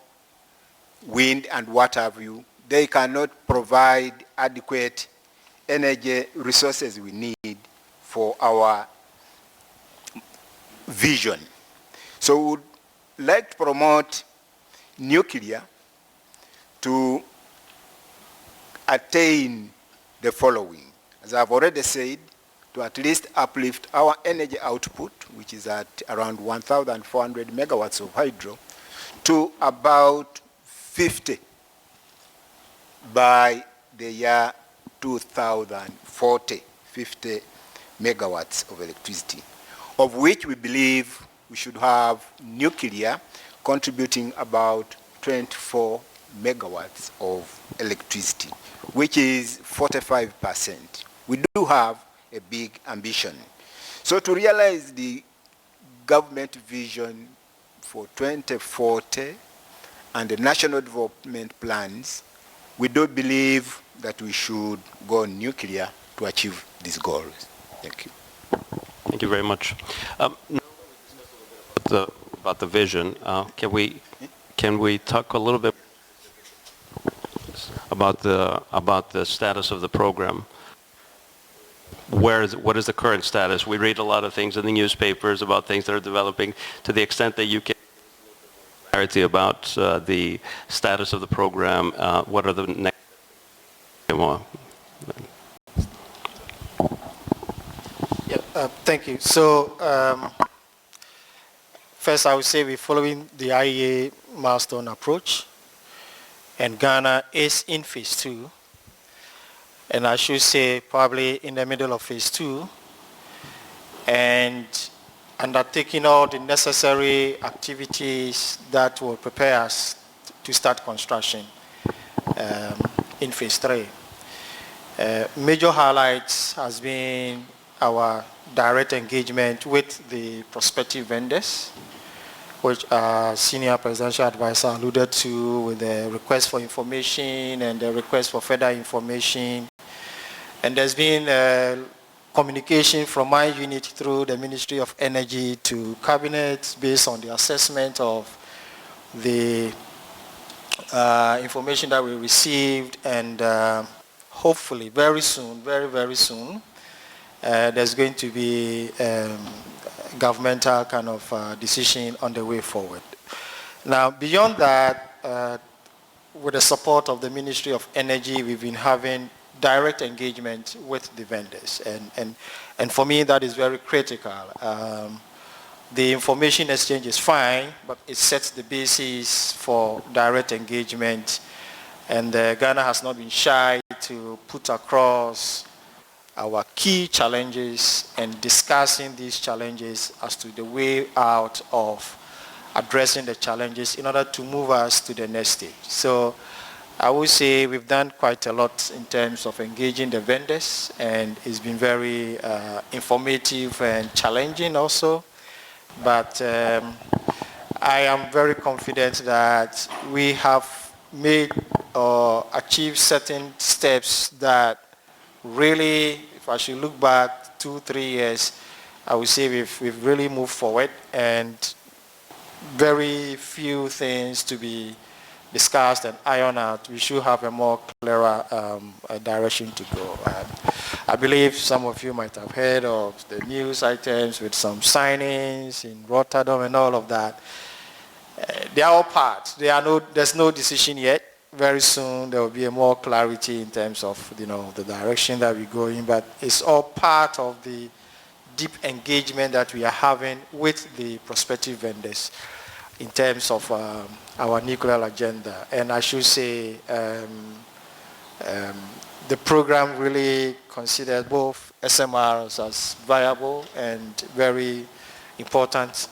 wind, and what have you, they cannot provide adequate energy resources we need for our vision. So we would like to promote nuclear to attain the following. As I've already said, to at least uplift our energy output, which is at around 1,400 megawatts of hydro, to about 50 by the year 2040, 50 megawatts of electricity, of which we believe we should have nuclear contributing about 24 megawatts of electricity, which is 45%. We do have a big ambition. So to realize the government vision for 2040 and the national development plans, we do believe that we should go nuclear to achieve these goals. Thank you. Thank you very much. About the vision, can we talk a little bit about the status of the program? What is the current status? We read a lot of things in the newspapers about things that are developing. To the extent that you can clarity about the status of the program, what are the next? Thank you. So first I would say we're following the IEA milestone approach, and Ghana is in phase 2. And I should say probably in the middle of phase 2, and undertaking all the necessary activities that will prepare us to start construction in phase 3. Major highlights has been our direct engagement with the prospective vendors, which our senior presidential advisor alluded to, with the request for information and the request for further information. And there's been communication from my unit through the Ministry of Energy to Cabinet based on the assessment of the information that we received, and hopefully very soon, very, very soon, there's going to be governmental kind of decision on the way forward. Now, beyond that, with the support of the Ministry of Energy, we've been having direct engagement with the vendors. And for me, that is very critical. The information exchange is fine, but it sets the basis for direct engagement. And Ghana has not been shy to put across our key challenges and discussing these challenges as to the way out of addressing the challenges in order to move us to the next stage. So I would say we've done quite a lot in terms of engaging the vendors, and it's been very informative and challenging also. But I am very confident that we have made or achieved certain steps that really, if I should look back 2-3 years, I would say we've really moved forward, and very few things to be discussed and ironed out. We should have a more clearer direction to go. I believe some of you might have heard of the news items with some signings in Rotterdam and all of that. They are all parts. There's no decision yet. Very soon there will be a more clarity in terms of the direction that we go in, but it's all part of the deep engagement that we are having with the prospective vendors in terms of our nuclear agenda. And I should say the program really considered both SMRs as viable and very important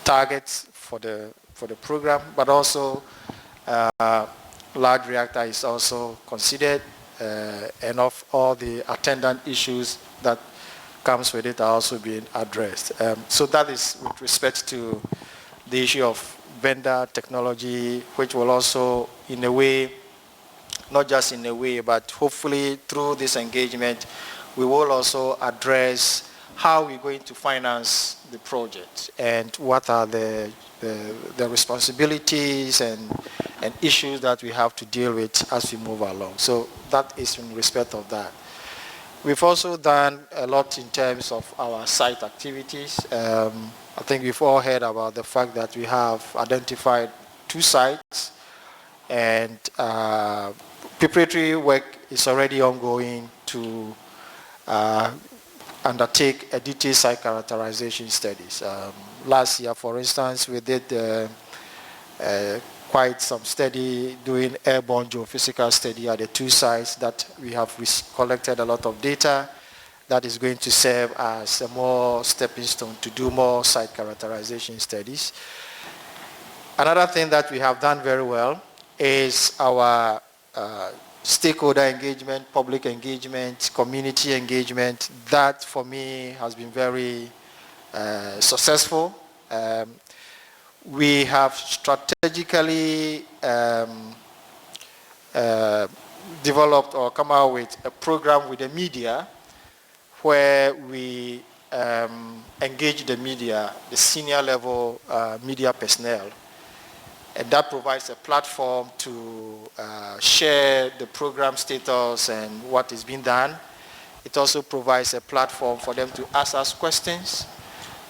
targets for the program, but also large reactor is also considered, and of all the attendant issues that comes with it are also being addressed. So that is with respect to the issue of vendor technology, which will also, in a way, not just in a way, but hopefully through this engagement, we will also address how we're going to finance the project and what are the responsibilities and issues that we have to deal with as we move along. So that is in respect of that. We've also done a lot in terms of our site activities. I think we've all heard about the fact that we have identified 2 sites, and preparatory work is already ongoing to undertake a detailed site characterization studies. Last year, for instance, we did quite some study doing airborne geophysical study at the 2 sites that we have collected a lot of data that is going to serve as a more stepping stone to do more site characterization studies. Another thing that we have done very well is our stakeholder engagement, public engagement, community engagement. That for me has been very successful. We have strategically developed or come out with a program with the media where we engage the media, the senior level media personnel. And that provides a platform to share the program status and what is being done. It also provides a platform for them to ask us questions.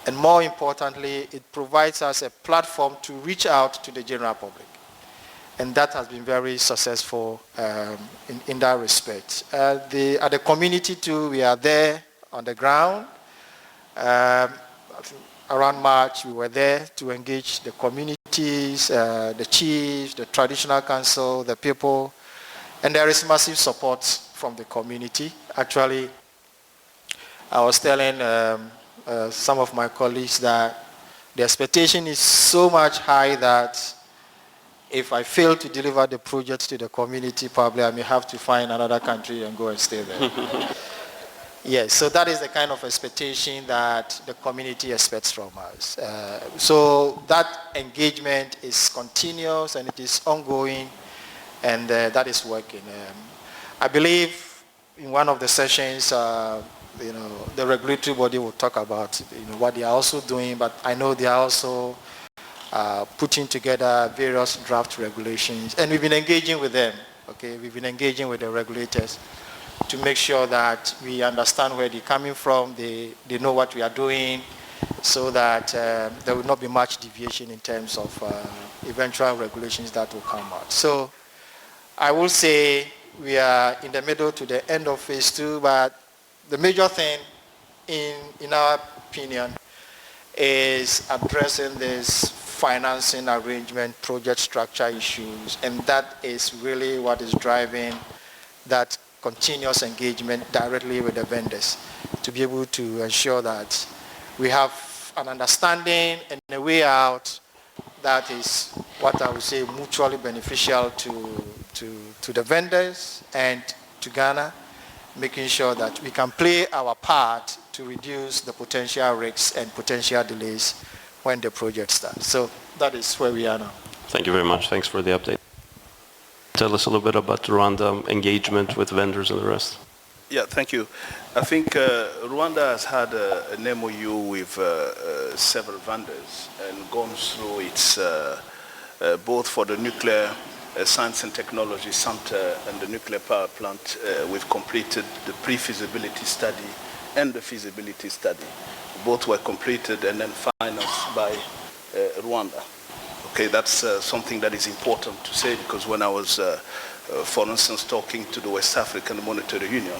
And more importantly, it provides us a platform to reach out to the general public. And that has been very successful in that respect. At the community too, we are there on the ground. I think around March, we were there to engage the communities, the chiefs, the traditional council, the people. And there is massive support from the community. Actually, I was telling some of my colleagues that the expectation is so much high that if I fail to deliver the project to the community, probably I may have to find another country and go and stay there. Yes, so that is the kind of expectation that the community expects from us. So that engagement is continuous and it is ongoing, and that is working. I believe in one of the sessions, the regulatory body will talk about what they are also doing, but I know they are also putting together various draft regulations, and we've been engaging with them. Okay, we've been engaging with the regulators to make sure that we understand where they're coming from, they know what we are doing, so that there will not be much deviation in terms of eventual regulations that will come out. So I will say we are in the middle to the end of phase 2, but the major thing, in our opinion, is addressing this financing arrangement, project structure issues, and that is really what is driving that continuous engagement directly with the vendors, to be able to ensure that we have an understanding and a way out that is what I would say mutually beneficial to the vendors and to Ghana, making sure that we can play our part to reduce the potential risks and potential delays when the project starts. So that is where we are now. Thank you very much. Thanks for the update. Tell us a little bit about Rwanda engagement with vendors and the rest. Yeah, thank you. I think Rwanda has had an MOU with several vendors and gone through its, both for the Nuclear Science and Technology Center and the nuclear power plant. We've completed the pre-feasibility study and the feasibility study. Both were completed and then financed by Rwanda. Okay, that's something that is important to say, because when I was, for instance, talking to the West African Monetary Union,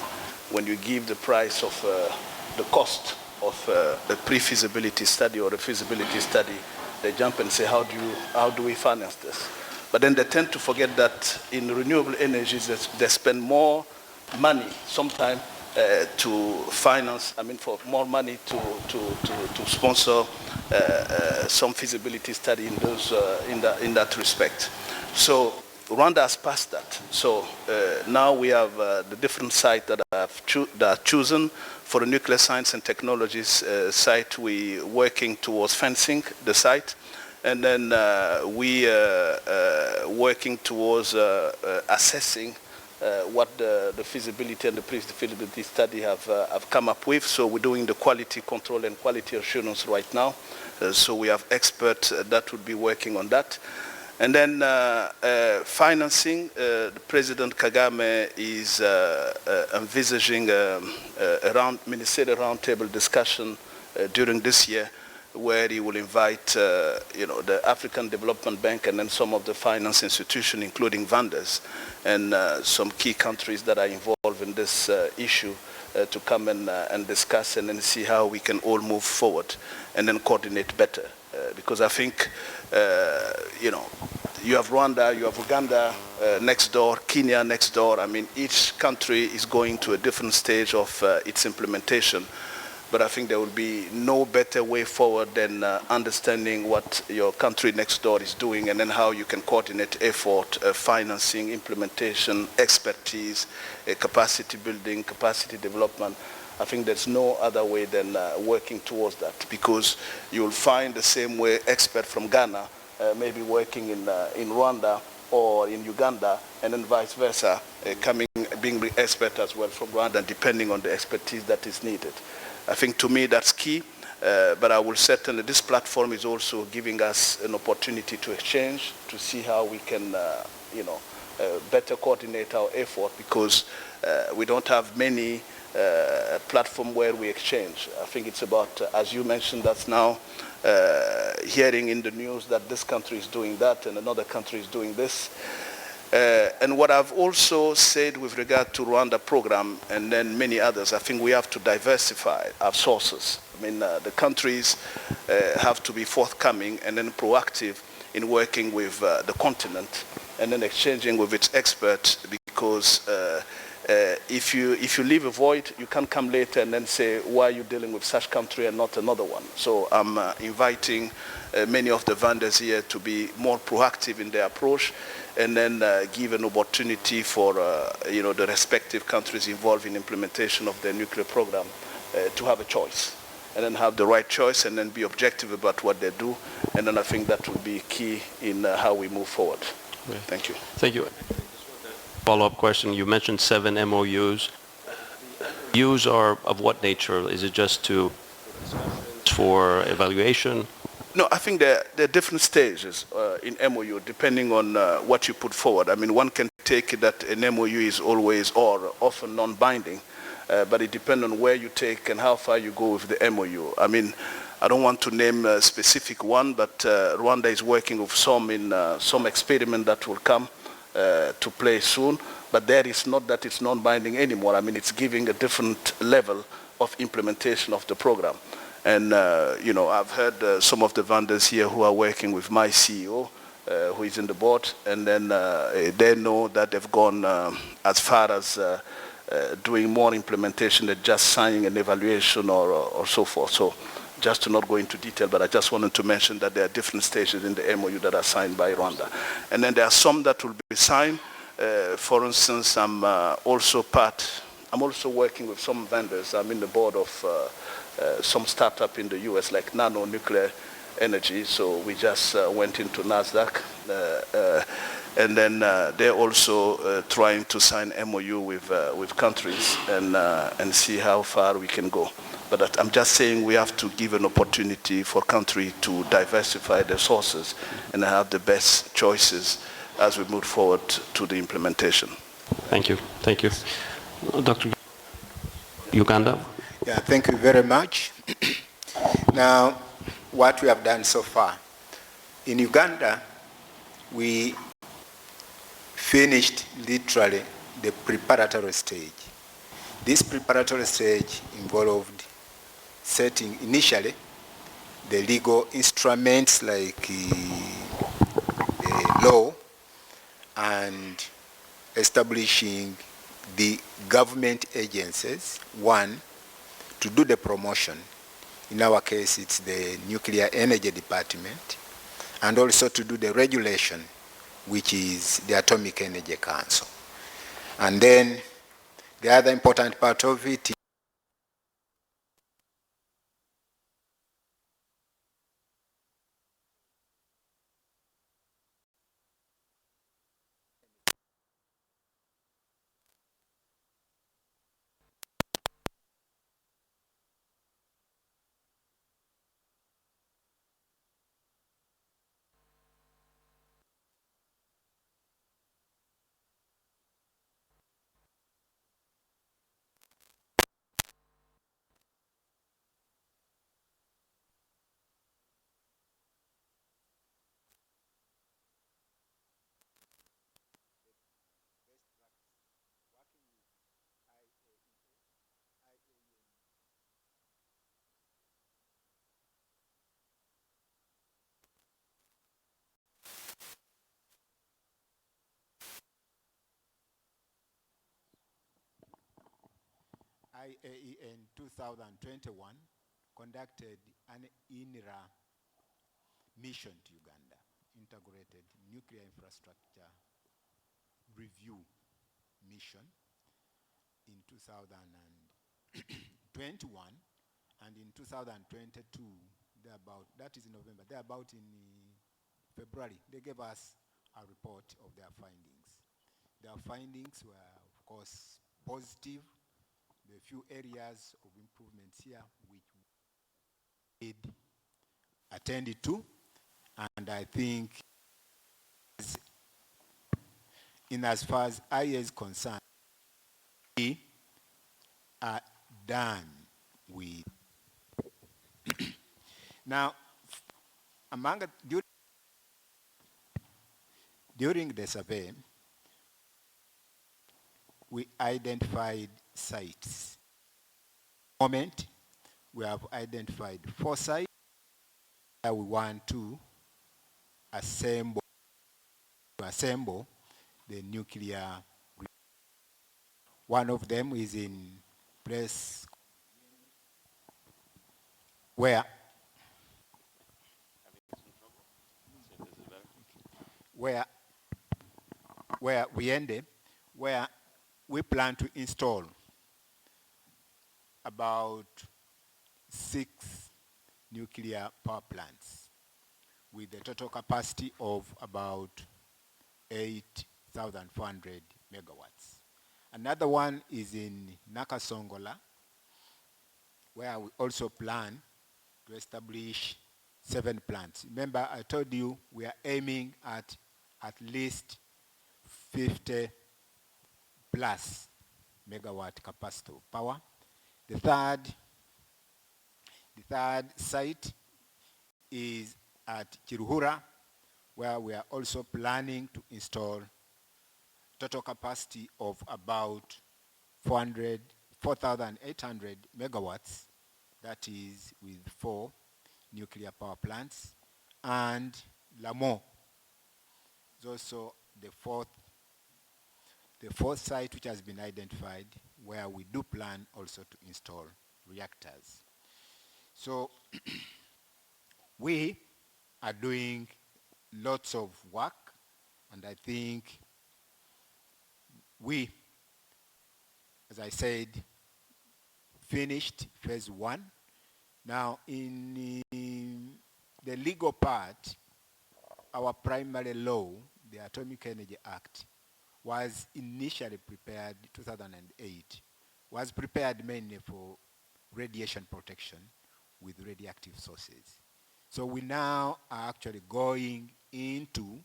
when you give the price of the cost of a pre-feasibility study or a feasibility study, they jump and say, how do we finance this? But then they tend to forget that in renewable energies, they spend more money sometimes to finance, for more money to sponsor some feasibility study in those in that respect. So Rwanda has passed that. So now we have the different sites that are chosen. For the Nuclear Science and Technologies site, we working towards fencing the site, and then we working towards assessing what the feasibility and the pre-feasibility study have come up with. So we're doing the quality control and quality assurance right now. So we have experts that would be working on that. And then financing, President Kagame is envisaging a ministerial roundtable discussion during this year, where he will invite the African Development Bank and then some of the finance institutions, including vendors, and some key countries that are involved in this issue to come and discuss and then see how we can all move forward and then coordinate better. Because I think, you have Rwanda, you have Uganda next door, Kenya next door. Each country is going to a different stage of its implementation. But I think there will be no better way forward than understanding what your country next door is doing, and then how you can coordinate effort, financing, implementation, expertise, capacity building, capacity development. I think there's no other way than working towards that, because you'll find the same way expert from Ghana maybe working in Rwanda or in Uganda, and then vice versa, being the expert as well from Rwanda, depending on the expertise that is needed. I think to me that's key, but I will certainly, this platform is also giving us an opportunity to exchange, to see how we can, better coordinate our effort, because we don't have many platform where we exchange. I think it's about, as you mentioned, that's now hearing in the news that this country is doing that and another country is doing this. And what I've also said with regard to Rwanda program and then many others, I think we have to diversify our sources. The countries have to be forthcoming and then proactive in working with the continent and then exchanging with its experts, because if you leave a void, you can't come later and then say, why are you dealing with such country and not another one? So I'm inviting many of the vendors here to be more proactive in their approach, and then give an opportunity for the respective countries involved in implementation of their nuclear program to have a choice, and then have the right choice, and then be objective about what they do. And then I think that will be key in how we move forward. Okay. Thank you. Thank you. Follow-up question. You mentioned 7 MOUs. Views are of what nature? Is it just for evaluation? No, I think there are different stages in MOU depending on what you put forward. I mean, one can take it that an MOU is always or often non-binding, but it depends on where you take and how far you go with the MOU. I mean, I don't want to name a specific one, but Rwanda is working with some in some experiment that will come to play soon. But there is not that it's non-binding anymore. I mean, it's giving a different level of implementation of the program. And, you know, I've heard some of the vendors here who are working with my CEO, who is in the board, and then they know that they've gone as far as doing more implementation than just signing an evaluation or so forth. So just to not go into detail, but I just wanted to mention that there are different stages in the MOU that are signed by Rwanda. And then there are some that will be signed. For instance, I'm also working with some vendors. I'm in the board of some startup in the US like nano nuclear energy. So we just went into NASDAQ. And then they're also trying to sign MOU with countries and see how far we can go. But I'm just saying we have to give an opportunity for country to diversify their sources and have the best choices as we move forward to the implementation. Thank you. Thank you. Dr. Uganda? Yeah, thank you very much. Now, what we have done so far. In Uganda, we finished literally the preparatory stage. This preparatory stage involved setting initially the legal instruments like the law and establishing the government agencies, one, to do the promotion. In our case, it's the Nuclear Energy Department, and also to do the regulation, which is the Atomic Energy Council. And then the other important part of it IAEA in 2021 conducted an INRA mission to Uganda, Integrated Nuclear Infrastructure Review Mission in 2021, and in 2022, that is in November, they're about in February, they gave us a report of their findings. Their findings were, of course, positive. There are a few areas of improvements here which we did attend to, and I think in as far as IA is concerned, we are done with. Now, during the survey, we identified sites. At the moment, we have identified 4 sites that we want to assemble the nuclear. One of them is in place where we ended, where we plan to install about 6 nuclear power plants with a total capacity of about 8,400 megawatts. Another one is in Nakasongola, where we also plan to establish 7 plants. Remember, I told you we are aiming at least 50 plus megawatt capacity of power. The third site is at Kiruhura, where we are also planning to install total capacity of about 4,800 megawatts, that is with 4 nuclear power plants. And Lamo is also the fourth site which has been identified, where we do plan also to install reactors. So we are doing lots of work, and I think we, as I said, finished phase 1. Now, in the legal part, our primary law, the Atomic Energy Act, was initially prepared in 2008, was prepared mainly for radiation protection with radioactive sources. So we now are actually going into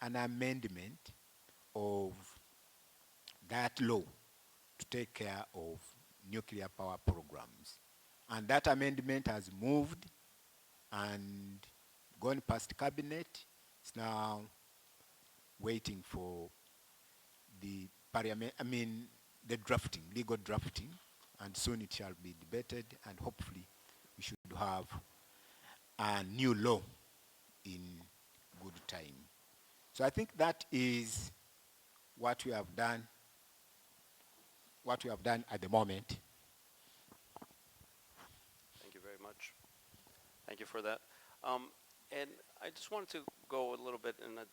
an amendment of that law to take care of nuclear power programs. And that amendment has moved and gone past cabinet. It's now waiting for the parliament, the drafting, legal drafting, and soon it shall be debated, and hopefully we should have a new law in good time. So I think that is what we have done at the moment. Thank you very much. Thank you for that. And I just wanted to go a little bit in a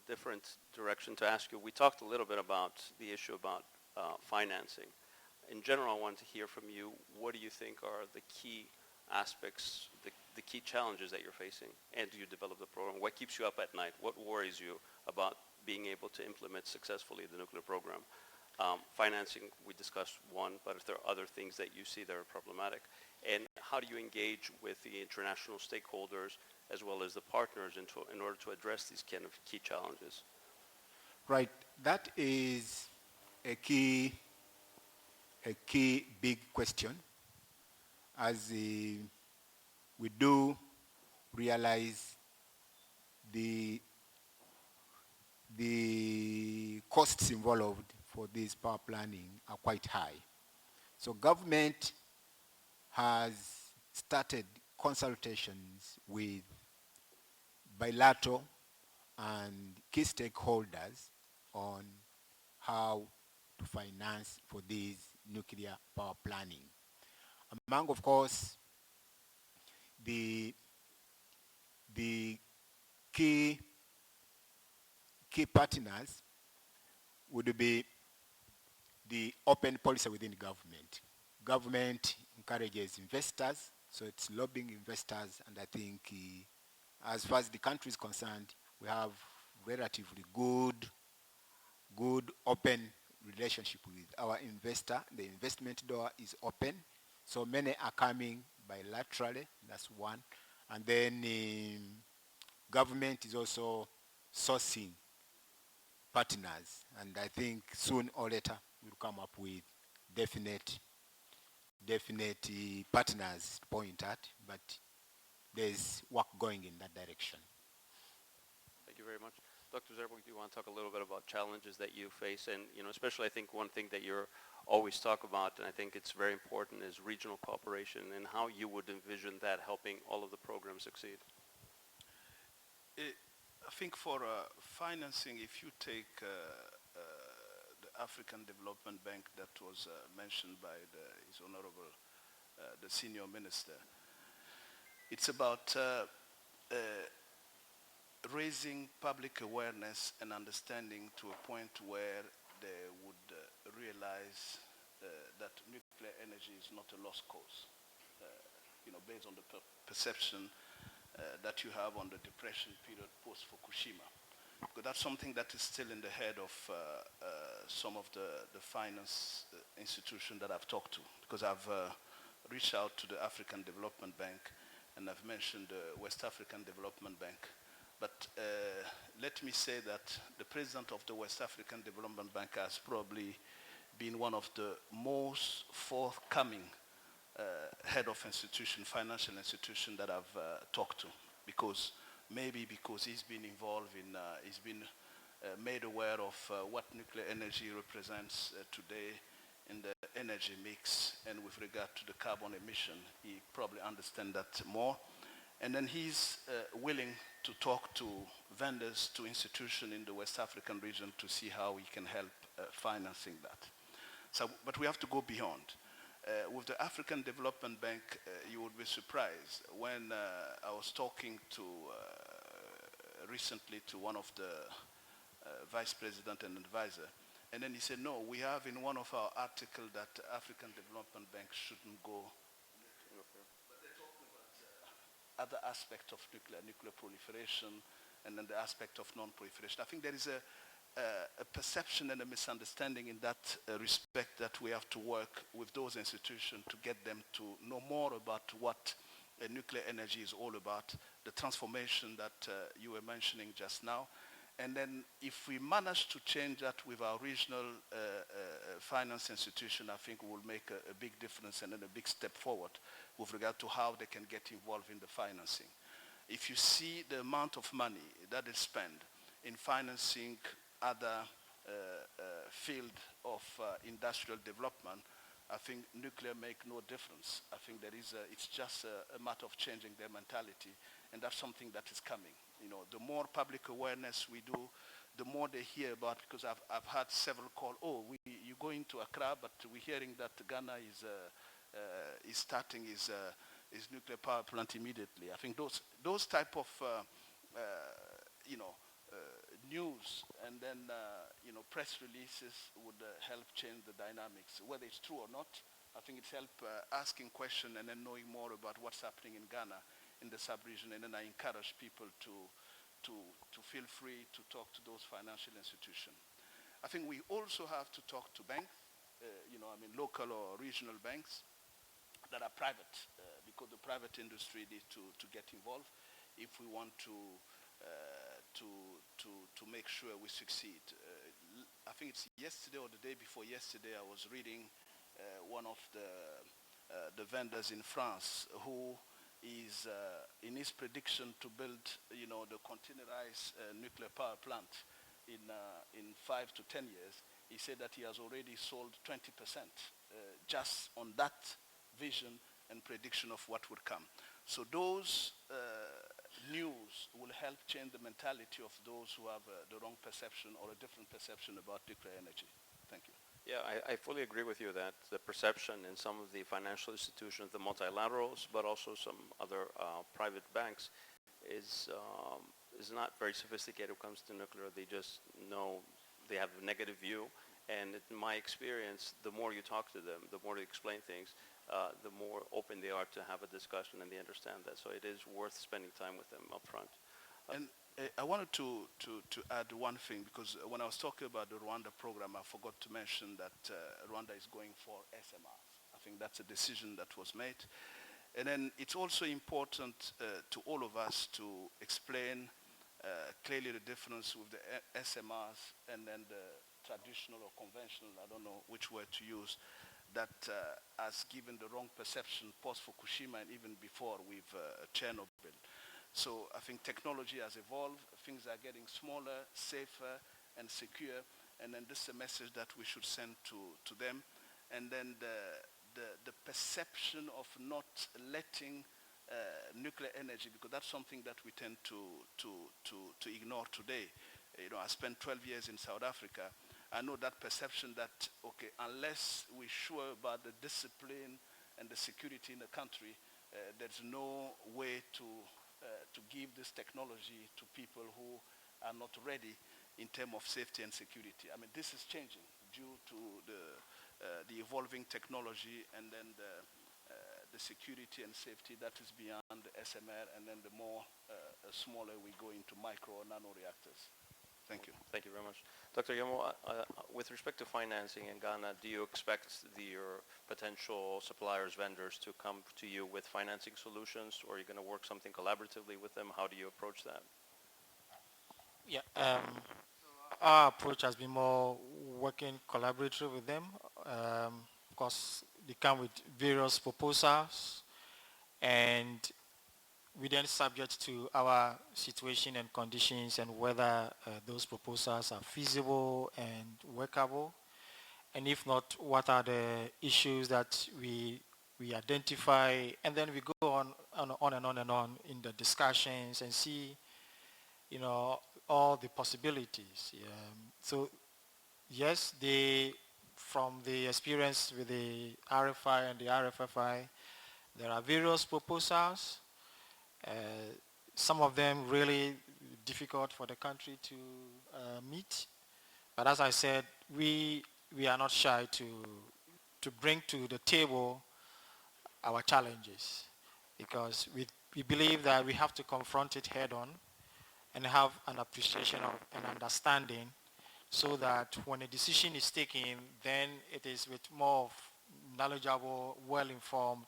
different direction to ask you. We talked a little bit about the issue about financing. In general, I wanted to hear from you, what do you think are the key aspects, the key challenges that you're facing, and do you develop the program? What keeps you up at night? What worries you about being able to implement successfully the nuclear program? Financing, we discussed one, but if there are other things that you see that are problematic, and how do you engage with the international stakeholders as well as the partners in order to address these kind of key challenges? Right, that is a key big question, as we do realize the costs involved for this power planning are quite high. So government has started consultations with bilateral and key stakeholders on how to finance for this nuclear power planning. Among, of course, the key partners would be the open policy within government. Government encourages investors, so it's lobbying investors, and I think as far as the country is concerned, we have relatively good open relationship with our investor. The investment door is open, so many are coming bilaterally, that's one. And then government is also sourcing partners, and I think soon or later we'll come up with definite partners to point at, but there's work going in that direction. Thank you very much. Dr. Zerbo, do you want to talk a little bit about challenges that you face? And, especially I think one thing that you're always talk about, and I think it's very important, is regional cooperation and how you would envision that helping all of the programs succeed. I think for financing, if you take the African Development Bank that was mentioned by His Honorable, the Senior Minister, it's about raising public awareness and understanding to a point where they would realize that nuclear energy is not a lost cause, based on the perception that you have on the depression period post-Fukushima. Because that's something that is still in the head of some of the finance institutions that I've talked to. Because I've reached out to the African Development Bank, and I've mentioned the West African Development Bank. But let me say that the president of the West African Development Bank has probably been one of the most forthcoming head of institution, financial institution that I've talked to, maybe because he's been involved in, he's been made aware of what nuclear energy represents today in the energy mix, and with regard to the carbon emission, he probably understands that more. And then he's willing to talk to vendors, to institutions in the West African region to see how we can help financing that. So, but we have to go beyond. With the African Development Bank, you would be surprised when I was talking to recently to one of the vice president and advisor, and then he said, no, we have in one of our articles that the African Development Bank shouldn't go. But they're talking about other aspects of nuclear proliferation, and then the aspect of non-proliferation. I think there is a perception and a misunderstanding in that respect that we have to work with those institutions to get them to know more about what nuclear energy is all about, the transformation that you were mentioning just now. And then if we manage to change that with our regional finance institution, I think we will make a big difference and then a big step forward with regard to how they can get involved in the financing. If you see the amount of money that is spent in financing other field of industrial development, I think nuclear make no difference. I think it's just a matter of changing their mentality, and that's something that is coming. You know, the more public awareness we do, the more they hear about, because I've had several calls, you're going to Accra, but we're hearing that Ghana is starting his nuclear power plant immediately. I think those type of, news and then, press releases would help change the dynamics. Whether it's true or not, I think it's help asking questions and then knowing more about what's happening in Ghana, in the sub-region, and then I encourage people to feel free to talk to those financial institutions. I think we also have to talk to banks, local or regional banks that are private, because the private industry needs to get involved if we want to make sure we succeed. I think it's yesterday or the day before yesterday, I was reading one of the vendors in France who is in his prediction to build, the containerized nuclear power plant in 5 to 10 years. He said that he has already sold 20% just on that vision and prediction of what would come. So those news will help change the mentality of those who have the wrong perception or a different perception about nuclear energy. Thank you. Yeah, I fully agree with you that the perception in some of the financial institutions, the multilaterals, but also some other private banks, is not very sophisticated when it comes to nuclear. They just know they have a negative view. And in my experience, the more you talk to them, the more they explain things, the more open they are to have a discussion, and they understand that. So it is worth spending time with them up front. And I wanted to add one thing, because when I was talking about the Rwanda program, I forgot to mention that Rwanda is going for SMRs. I think that's a decision that was made. And then it's also important to all of us to explain clearly the difference with the SMRs and then the traditional or conventional, I don't know which word to use, that has given the wrong perception post-Fukushima and even before with Chernobyl. So I think technology has evolved, things are getting smaller, safer, and secure, and then this is a message that we should send to them. And then the perception of not letting nuclear energy, because that's something that we tend to ignore today. I spent 12 years in South Africa. I know that perception that, okay, unless we're sure about the discipline and the security in the country, there's no way to give this technology to people who are not ready in terms of safety and security. I mean, this is changing due to the evolving technology and then the security and safety that is beyond the SMR, and then the more smaller we go into micro or nano reactors. Thank you. Thank you very much. Dr. Yamo, with respect to financing in Ghana, do you expect your potential suppliers, vendors to come to you with financing solutions, or are you going to work something collaboratively with them? How do you approach that? Yeah, our approach has been more working collaboratively with them. Of course, they come with various proposals, and we then subject to our situation and conditions and whether those proposals are feasible and workable. And if not, what are the issues that we identify, and then we go on and on in the discussions and see, all the possibilities. So yes, from the experience with the RFI and the RFFI, there are various proposals. Some of them really difficult for the country to meet. But as I said, we are not shy to bring to the table our challenges, because we believe that we have to confront it head on and have an appreciation of an understanding, so that when a decision is taken, then it is with more of knowledgeable, well-informed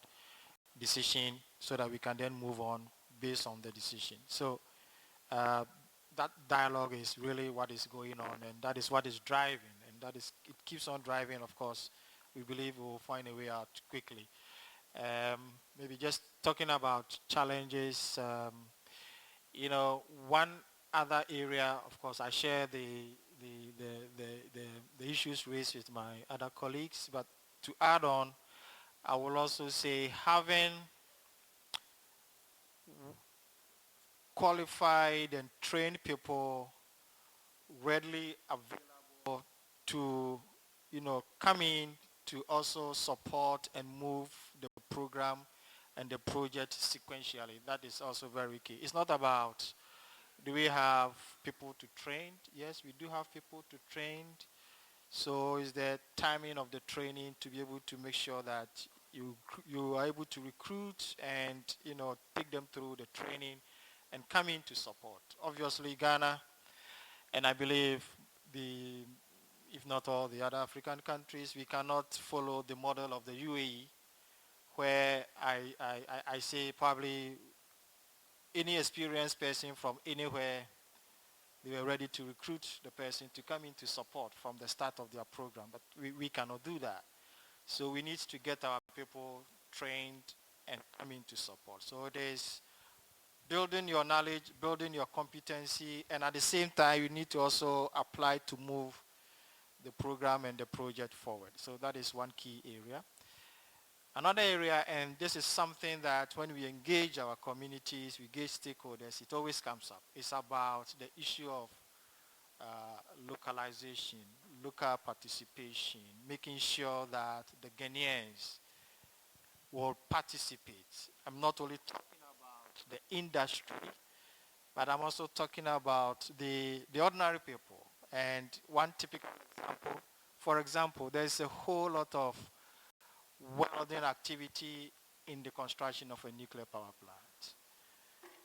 decision, so that we can then move on based on the decision. So that dialogue is really what is going on, and that is what is driving, and it keeps on driving. Of course, we believe we will find a way out quickly. Maybe just talking about challenges, one other area, of course, I share the issues raised with my other colleagues, but to add on, I will also say having qualified and trained people readily available to, come in to also support and move the program and the project sequentially. That is also very key. It's not about, do we have people to train? Yes, we do have people to train. So is the timing of the training to be able to make sure that you are able to recruit and, take them through the training and come in to support. Obviously, Ghana, and I believe if not all the other African countries, we cannot follow the model of the UAE, where I say probably any experienced person from anywhere, they were ready to recruit the person to come in to support from the start of their program. But we cannot do that. So we need to get our people trained and come in to support. So there's building your knowledge, building your competency, and at the same time, you need to also apply to move the program and the project forward. So that is one key area. Another area, and this is something that when we engage our communities, we engage stakeholders, it always comes up. It's about the issue of localization, local participation, making sure that the Ghanaians will participate. I'm not only talking about the industry, but I'm also talking about the ordinary people. And one typical example, for example, there's a whole lot of welding activity in the construction of a nuclear power plant.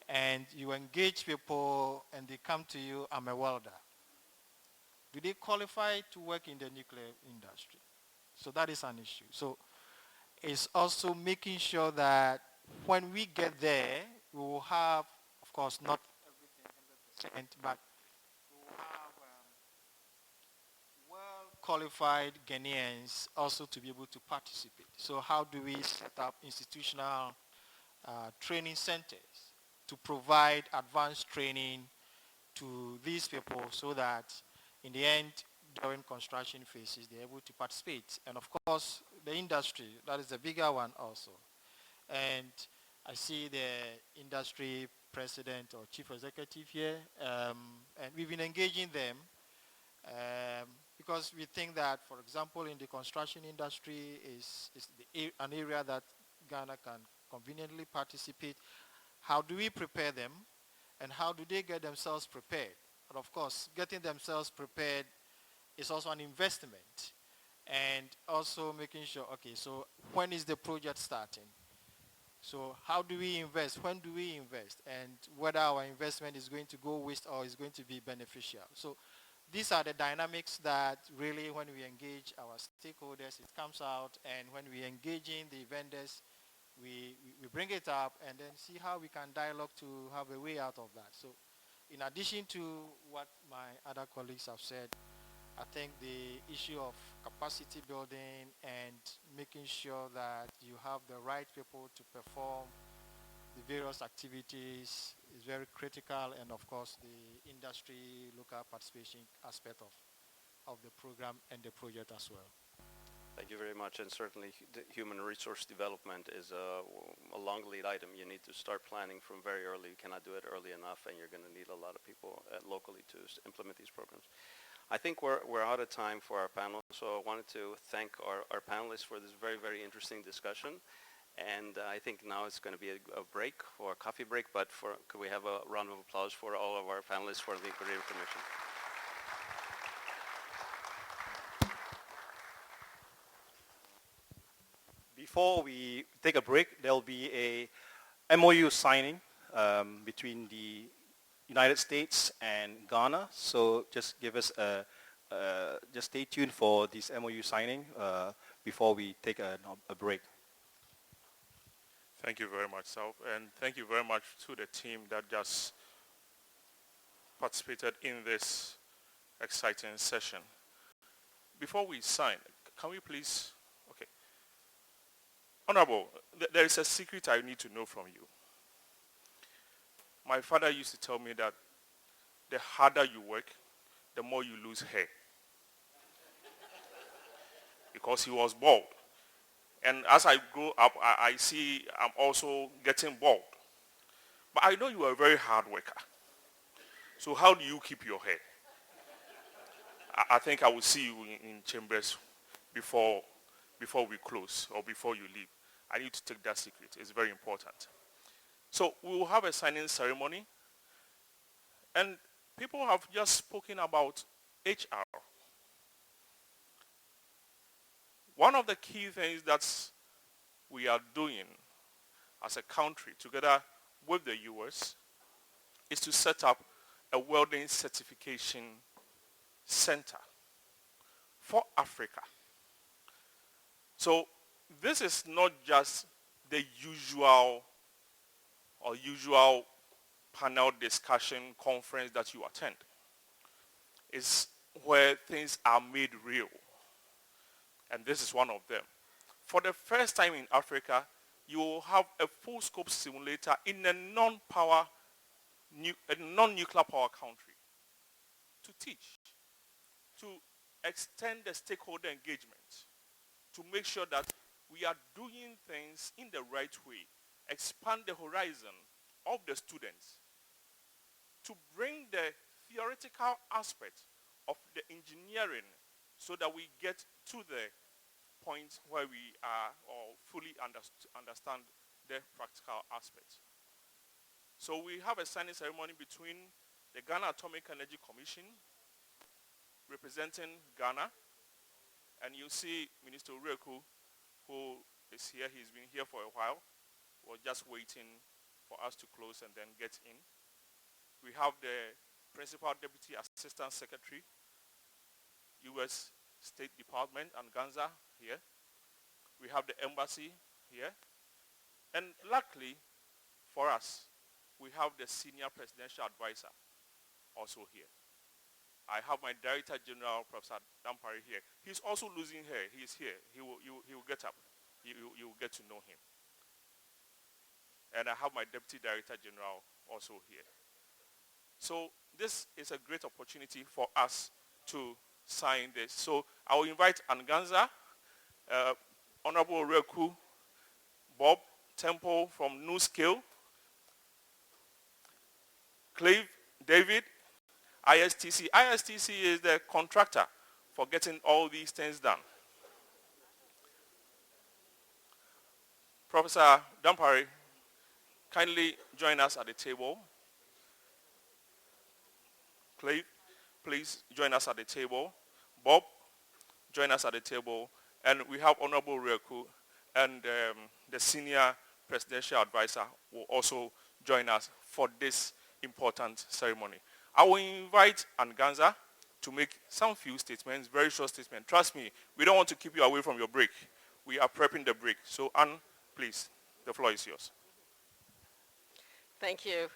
And you engage people and they come to you, I'm a welder. Do they qualify to work in the nuclear industry? So that is an issue. So it's also making sure that when we get there, we will have, of course, not everything 100%, but we will have well-qualified Ghanaians also to be able to participate. So how do we set up institutional training centers to provide advanced training to these people, so that in the end, during construction phases, they're able to participate? And of course, the industry, that is the bigger one also. And I see the industry president or chief executive here, and we've been engaging them because we think that, for example, in the construction industry is an area that Ghana can conveniently participate. How do we prepare them, and how do they get themselves prepared? But of course, getting themselves prepared is also an investment, and also making sure, okay, so when is the project starting? So how do we invest? When do we invest? And whether our investment is going to go waste or is going to be beneficial. So these are the dynamics that really, when we engage our stakeholders, it comes out. And when we engage in the vendors, we bring it up and then see how we can dialogue to have a way out of that. So in addition to what my other colleagues have said, I think the issue of capacity building and making sure that you have the right people to perform the various activities is very critical, and of course the industry local participation aspect of the program and the project as well. Thank you very much, and certainly the human resource development is a long lead item. You need to start planning from very early. You cannot do it early enough, and you're going to need a lot of people locally to implement these programs. I think we're out of time for our panel, so I wanted to thank our panelists for this very, very interesting discussion. And I think now it's going to be a break, or a coffee break, but could we have a round of applause for all of our panelists for the great information? Before we take a break, there'll be a MOU signing between the United States and Ghana. So just give us just stay tuned for this MOU signing before we take a break. Thank you very much, Sal, and thank you very much to the team that just participated in this exciting session. Before we sign, can we please, okay. Honorable, there is a secret I need to know from you. My father used to tell me that the harder you work, the more you lose hair. Because he was bald. And as I grow up, I see I'm also getting bald. But I know you are a very hard worker. So how do you keep your hair? I think I will see you in chambers before we close or before you leave. I need to take that secret. It's very important. So we will have a signing ceremony. And people have just spoken about HR. One of the key things that we are doing as a country together with the US is to set up a welding certification center for Africa. So this is not just the usual panel discussion conference that you attend. It's where things are made real. And this is one of them. For the first time in Africa, you will have a full scope simulator in a non-nuclear power country to teach, to extend the stakeholder engagement, to make sure that we are doing things in the right way, expand the horizon of the students, to bring the theoretical aspect of the engineering so that we get to the point where we are or fully understand the practical aspect. So we have a signing ceremony between the Ghana Atomic Energy Commission, representing Ghana, and you see Minister Ureku, who is here. He's been here for a while. We're just waiting for us to close and then get in. We have the Principal Deputy Assistant Secretary, U.S. State Department and Ganza here. We have the embassy here. And luckily for us, we have the Senior Presidential Advisor also here. I have my Director General, Professor Dampari, here. He's also losing hair. He's here. He will get up. You will get to know him. And I have my Deputy Director General also here. So this is a great opportunity for us to sign this. So I will invite Anganza, Honorable Reku, Bob Temple from New Skill, Clive David, ISTC. ISTC is the contractor for getting all these things done. Professor Dampari, kindly join us at the table. Clive, please join us at the table. Bob, join us at the table. And we have Honorable Reku and the Senior presidential advisor, will also join us for this important ceremony. I will invite Anganza to make some few statements, very short statements. Trust me, we don't want to keep you away from your break. We are prepping the break. So Anne, please, the floor is yours. Thank you.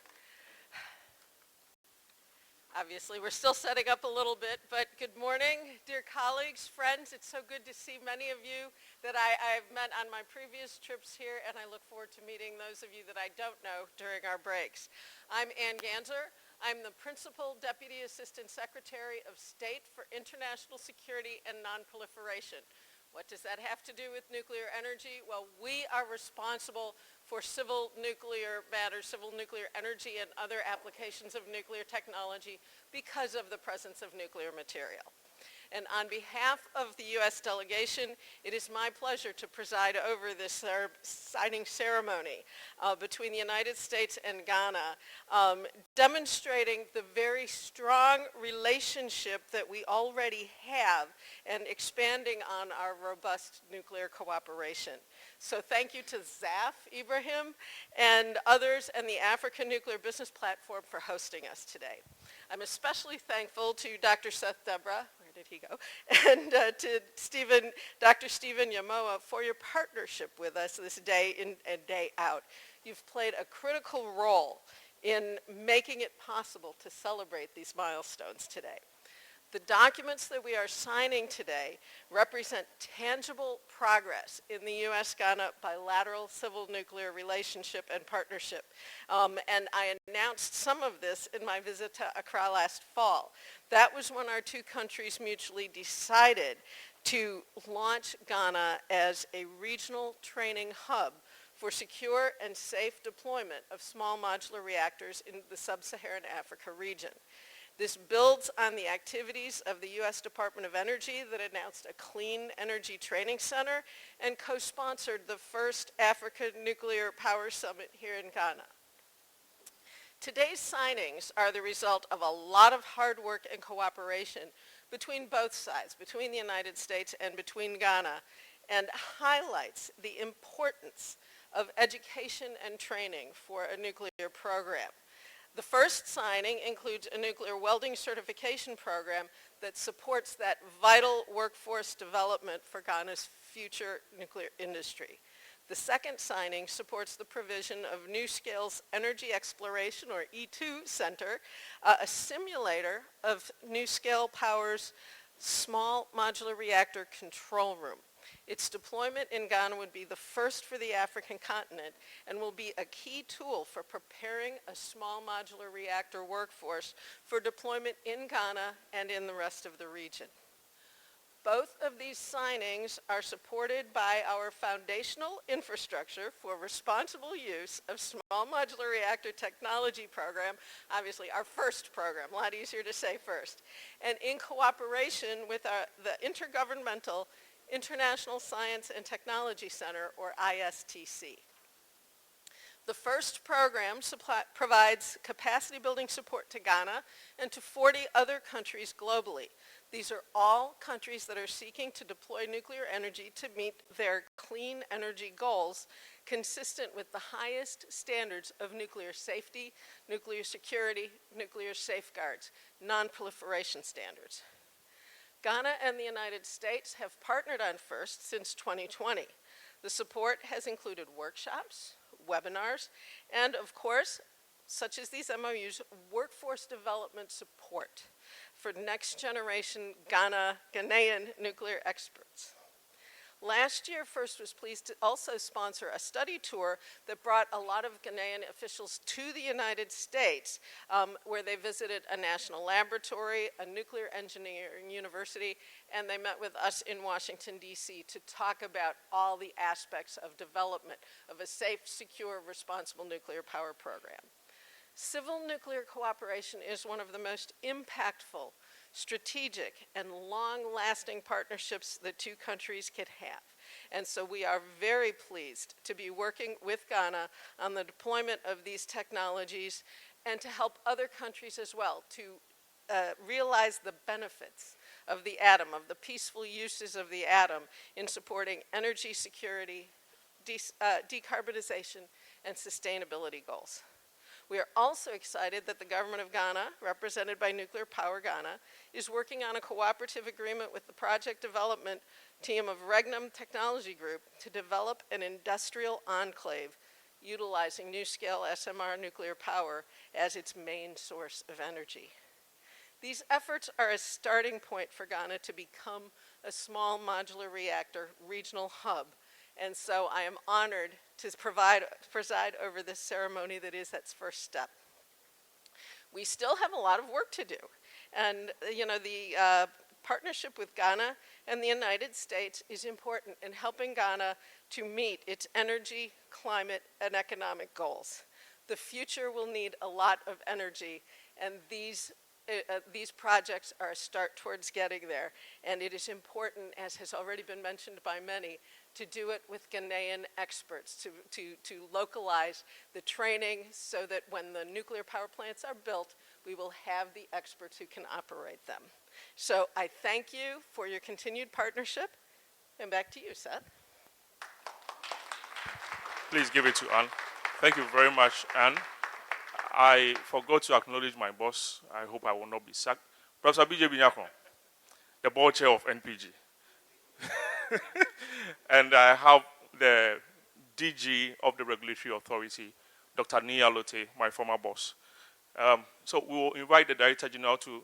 Obviously, we're still setting up a little bit, but good morning, dear colleagues, friends. It's so good to see many of you that I've met on my previous trips here, and I look forward to meeting those of you that I don't know during our breaks. I'm Ann Ganser. I'm the Principal Deputy Assistant Secretary of State for International Security and Nonproliferation. What does that have to do with nuclear energy? Well, we are responsible for civil nuclear matters, civil nuclear energy, and other applications of nuclear technology because of the presence of nuclear material. And on behalf of the U.S. delegation, it is my pleasure to preside over this signing ceremony between the United States and Ghana, demonstrating the very strong relationship that we already have and expanding on our robust nuclear cooperation. So thank you to Zaf Ibrahim and others and the African Nuclear Business Platform for hosting us today. I'm especially thankful to Dr. Seth Debra, where did he go, and to Dr. Stephen Yamoa for your partnership with us this day in and day out. You've played a critical role in making it possible to celebrate these milestones today. The documents that we are signing today represent tangible progress in the U.S.-Ghana bilateral civil nuclear relationship and partnership. And I announced some of this in my visit to Accra last fall. That was when our two countries mutually decided to launch Ghana as a regional training hub for secure and safe deployment of small modular reactors in the sub-Saharan Africa region. This builds on the activities of the U.S. Department of Energy that announced a Clean Energy Training Center and co-sponsored the first African Nuclear Power Summit here in Ghana. Today's signings are the result of a lot of hard work and cooperation between both sides, between the United States and between Ghana, and highlights the importance of education and training for a nuclear program. The first signing includes a nuclear welding certification program that supports that vital workforce development for Ghana's future nuclear industry. The second signing supports the provision of NuScale's Energy Exploration, or E2 Center, a simulator of NuScale Power's small modular reactor control room. Its deployment in Ghana would be the first for the African continent and will be a key tool for preparing a small modular reactor workforce for deployment in Ghana and in the rest of the region. Both of these signings are supported by our foundational infrastructure for responsible use of small modular reactor technology program, obviously our first program, a lot easier to say first, and in cooperation with the Intergovernmental International Science and Technology Center, or ISTC. The first program provides capacity building support to Ghana and to 40 other countries globally. These are all countries that are seeking to deploy nuclear energy to meet their clean energy goals, consistent with the highest standards of nuclear safety, nuclear security, nuclear safeguards, non-proliferation standards. Ghana and the United States have partnered on FIRST since 2020. The support has included workshops, webinars, and of course, such as these MOUs, workforce development support for next generation Ghanaian nuclear experts. Last year, FIRST was pleased to also sponsor a study tour that brought a lot of Ghanaian officials to the United States, where they visited a national laboratory, a nuclear engineering university, and they met with us in Washington, D.C. to talk about all the aspects of development of a safe, secure, responsible nuclear power program. Civil nuclear cooperation is one of the most impactful, strategic, and long-lasting partnerships that two countries could have. And so we are very pleased to be working with Ghana on the deployment of these technologies and to help other countries as well to realize the benefits of the atom, of the peaceful uses of the atom in supporting energy security, decarbonization and sustainability goals. We are also excited that the government of Ghana, represented by Nuclear Power Ghana, is working on a cooperative agreement with the project development team of Regnum Technology Group to develop an industrial enclave utilizing NuScale SMR nuclear power as its main source of energy. These efforts are a starting point for Ghana to become a small modular reactor regional hub. And so I am honored to preside over this ceremony that is that first step. We still have a lot of work to do. And the partnership with Ghana and the United States is important in helping Ghana to meet its energy, climate, and economic goals. The future will need a lot of energy, and these projects are a start towards getting there. And it is important, as has already been mentioned by many, to do it with Ghanaian experts, to localize the training so that when the nuclear power plants are built, we will have the experts who can operate them. So I thank you for your continued partnership, and back to you, Seth. Please give it to Anne. Thank you very much, Anne. I forgot to acknowledge my boss. I hope I will not be sacked. Professor B.J. Binyakon, the board chair of NPG. And I have the DG of the regulatory authority, Dr. Nia Lote, my former boss. So we will invite the Director General to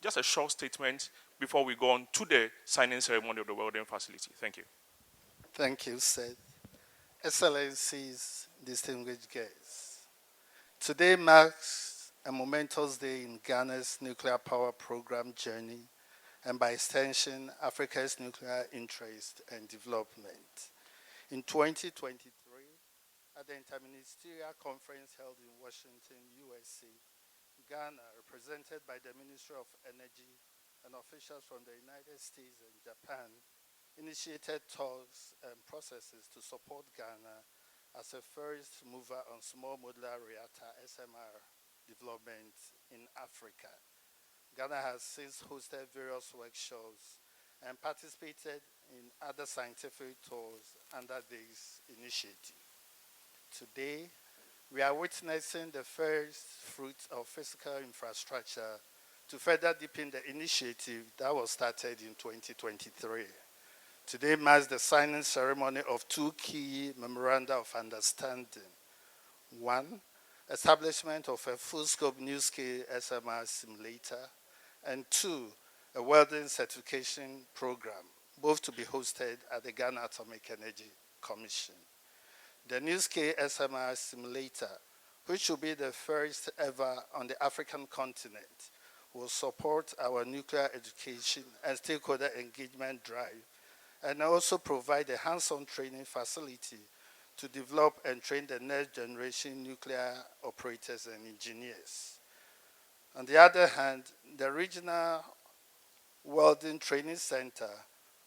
just a short statement before we go on to the signing ceremony of the welding facility. Thank you. Thank you, Seth. Excellencies, distinguished guests. Today marks a momentous day in Ghana's nuclear power program journey, and by extension, Africa's nuclear interest and development. In 2023, at the Interministerial Conference held in Washington, USA, Ghana, represented by the Ministry of Energy and officials from the United States and Japan, initiated talks and processes to support Ghana as a first mover on small modular reactor SMR development in Africa. Ghana has since hosted various workshops and participated in other scientific tours under this initiative. Today, we are witnessing the first fruits of physical infrastructure to further deepen the initiative that was started in 2023. Today marks the signing ceremony of two key memoranda of understanding. One, establishment of a full-scope NuScale SMR simulator, and two, a welding certification program, both to be hosted at the Ghana Atomic Energy Commission. The NuScale SMR simulator, which will be the first ever on the African continent, will support our nuclear education and stakeholder engagement drive, and also provide a hands-on training facility to develop and train the next generation nuclear operators and engineers. On the other hand, the Regional Welding Training Center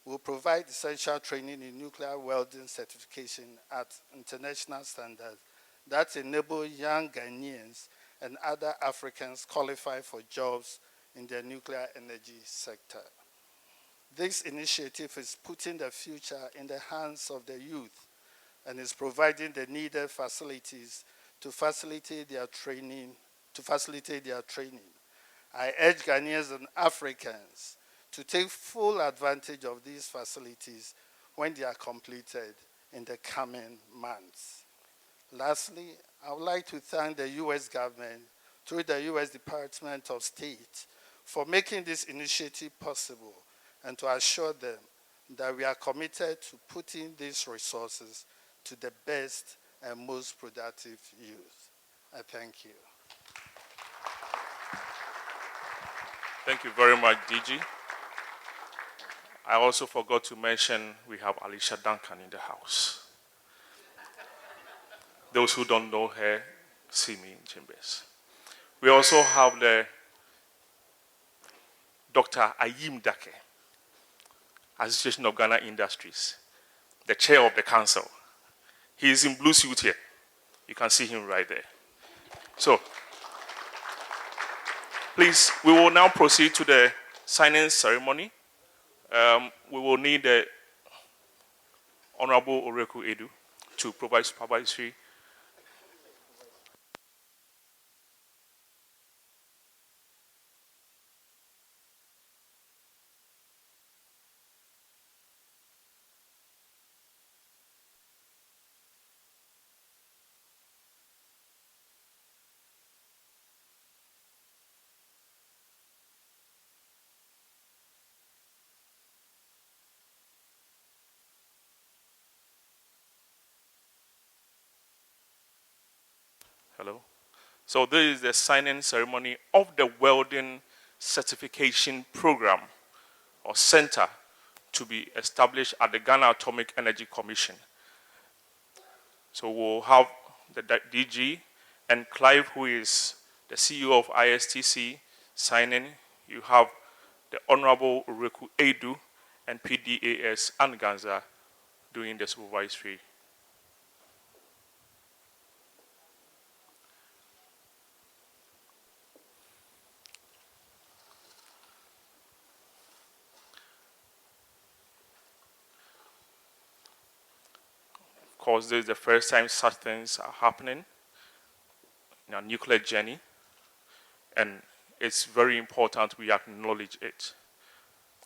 will provide essential training in nuclear welding certification at international standards that enable young Ghanaians and other Africans qualify for jobs in the nuclear energy sector. This initiative is putting the future in the hands of the youth and is providing the needed facilities to facilitate their training. I urge Ghanaians and Africans to take full advantage of these facilities when they are completed in the coming months. Lastly, I would like to thank the U.S. government through the U.S. Department of State for making this initiative possible and to assure them that we are committed to putting these resources to the best and most productive use. I thank you. Thank you very much, DG. I also forgot to mention we have Alicia Duncan in the house. Those who don't know her, see me in chambers. We also have the Dr. Ayim Dake, Association of Ghana Industries, the chair of the council. He is in blue suit here. You can see him right there. So, please, we will now proceed to the signing ceremony. We will need the Honorable Oreku Edu to provide supervisory. Hello? So this is the signing ceremony of the Welding Certification Program or Center to be established at the Ghana Atomic Energy Commission. So we'll have the DG and Clive, who is the CEO of ISTC, signing. You have the Honorable Ureku Edu and PDAS and Ganza doing the supervisory. Of course, this is the first time such things are happening in our nuclear journey, and it's very important we acknowledge it.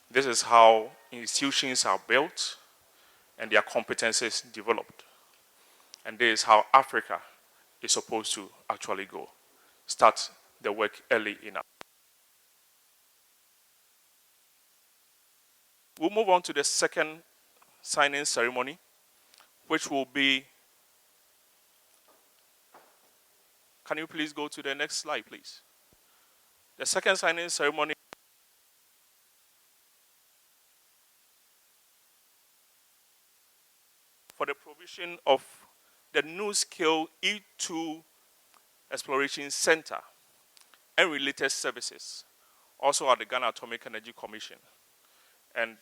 This is how institutions are built and their competences developed. And this is how Africa is supposed to actually go. Start the work early enough. We'll move on to the second signing ceremony, which will be, can you please go to the next slide, please? The second signing ceremony for the provision of the new scale E2 Exploration Center and related services, also at the Ghana Atomic Energy Commission. And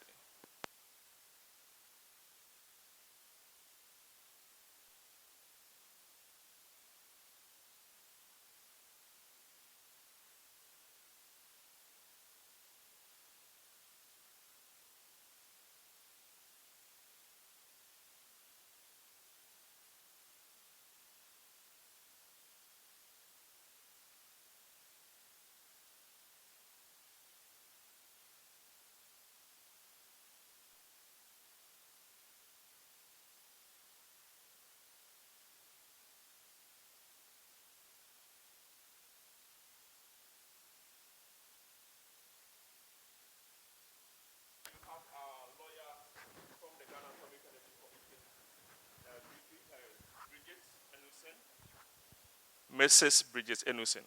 Mrs. Bridget Enusin.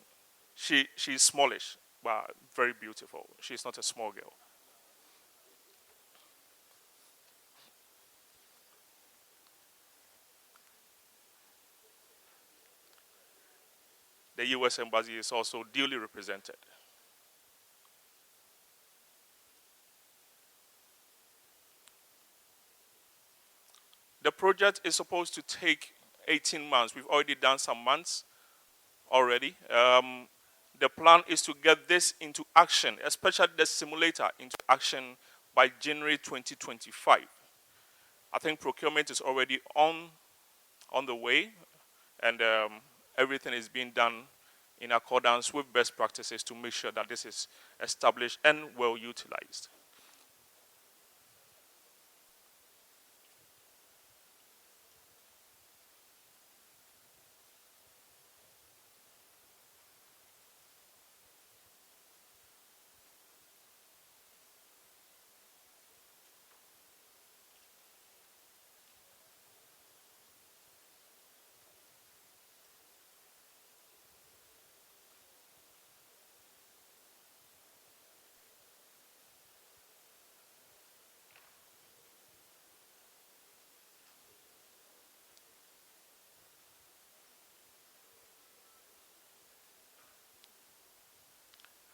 She's smallish, but very beautiful. She's not a small girl. The U.S. Embassy is also duly represented. The project is supposed to take 18 months. We've already done some months already. The plan is to get this into action, especially the simulator into action by January 2025. I think procurement is already on the way, and everything is being done in accordance with best practices to make sure that this is established and well utilized.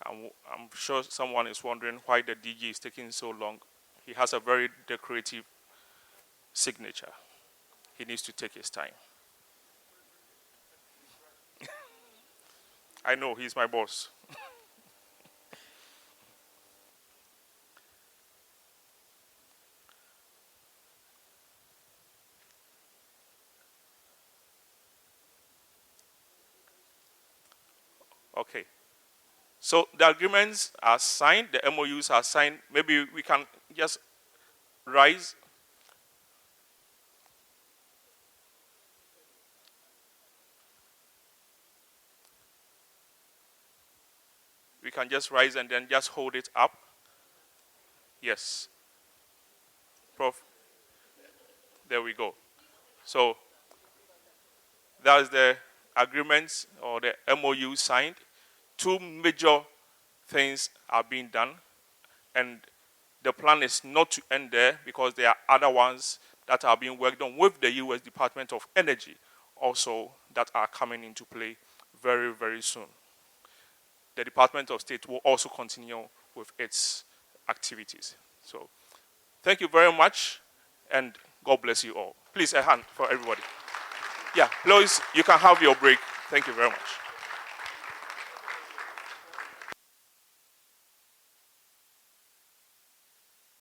I'm sure someone is wondering why the DG is taking so long. He has a very decorative signature. He needs to take his time. I know, he's my boss. Okay. So the agreements are signed, the MOUs are signed. Maybe we can just rise. We can just rise and then just hold it up. Yes. Prof. There we go. So that is the agreements or the MOU signed. Two major things are being done, and the plan is not to end there because there are other ones that are being worked on with the U.S. Department of Energy also that are coming into play very, very soon. The Department of State will also continue with its activities. So thank you very much, and God bless you all. Please, a hand for everybody. Yeah, please, you can have your break. Thank you very much.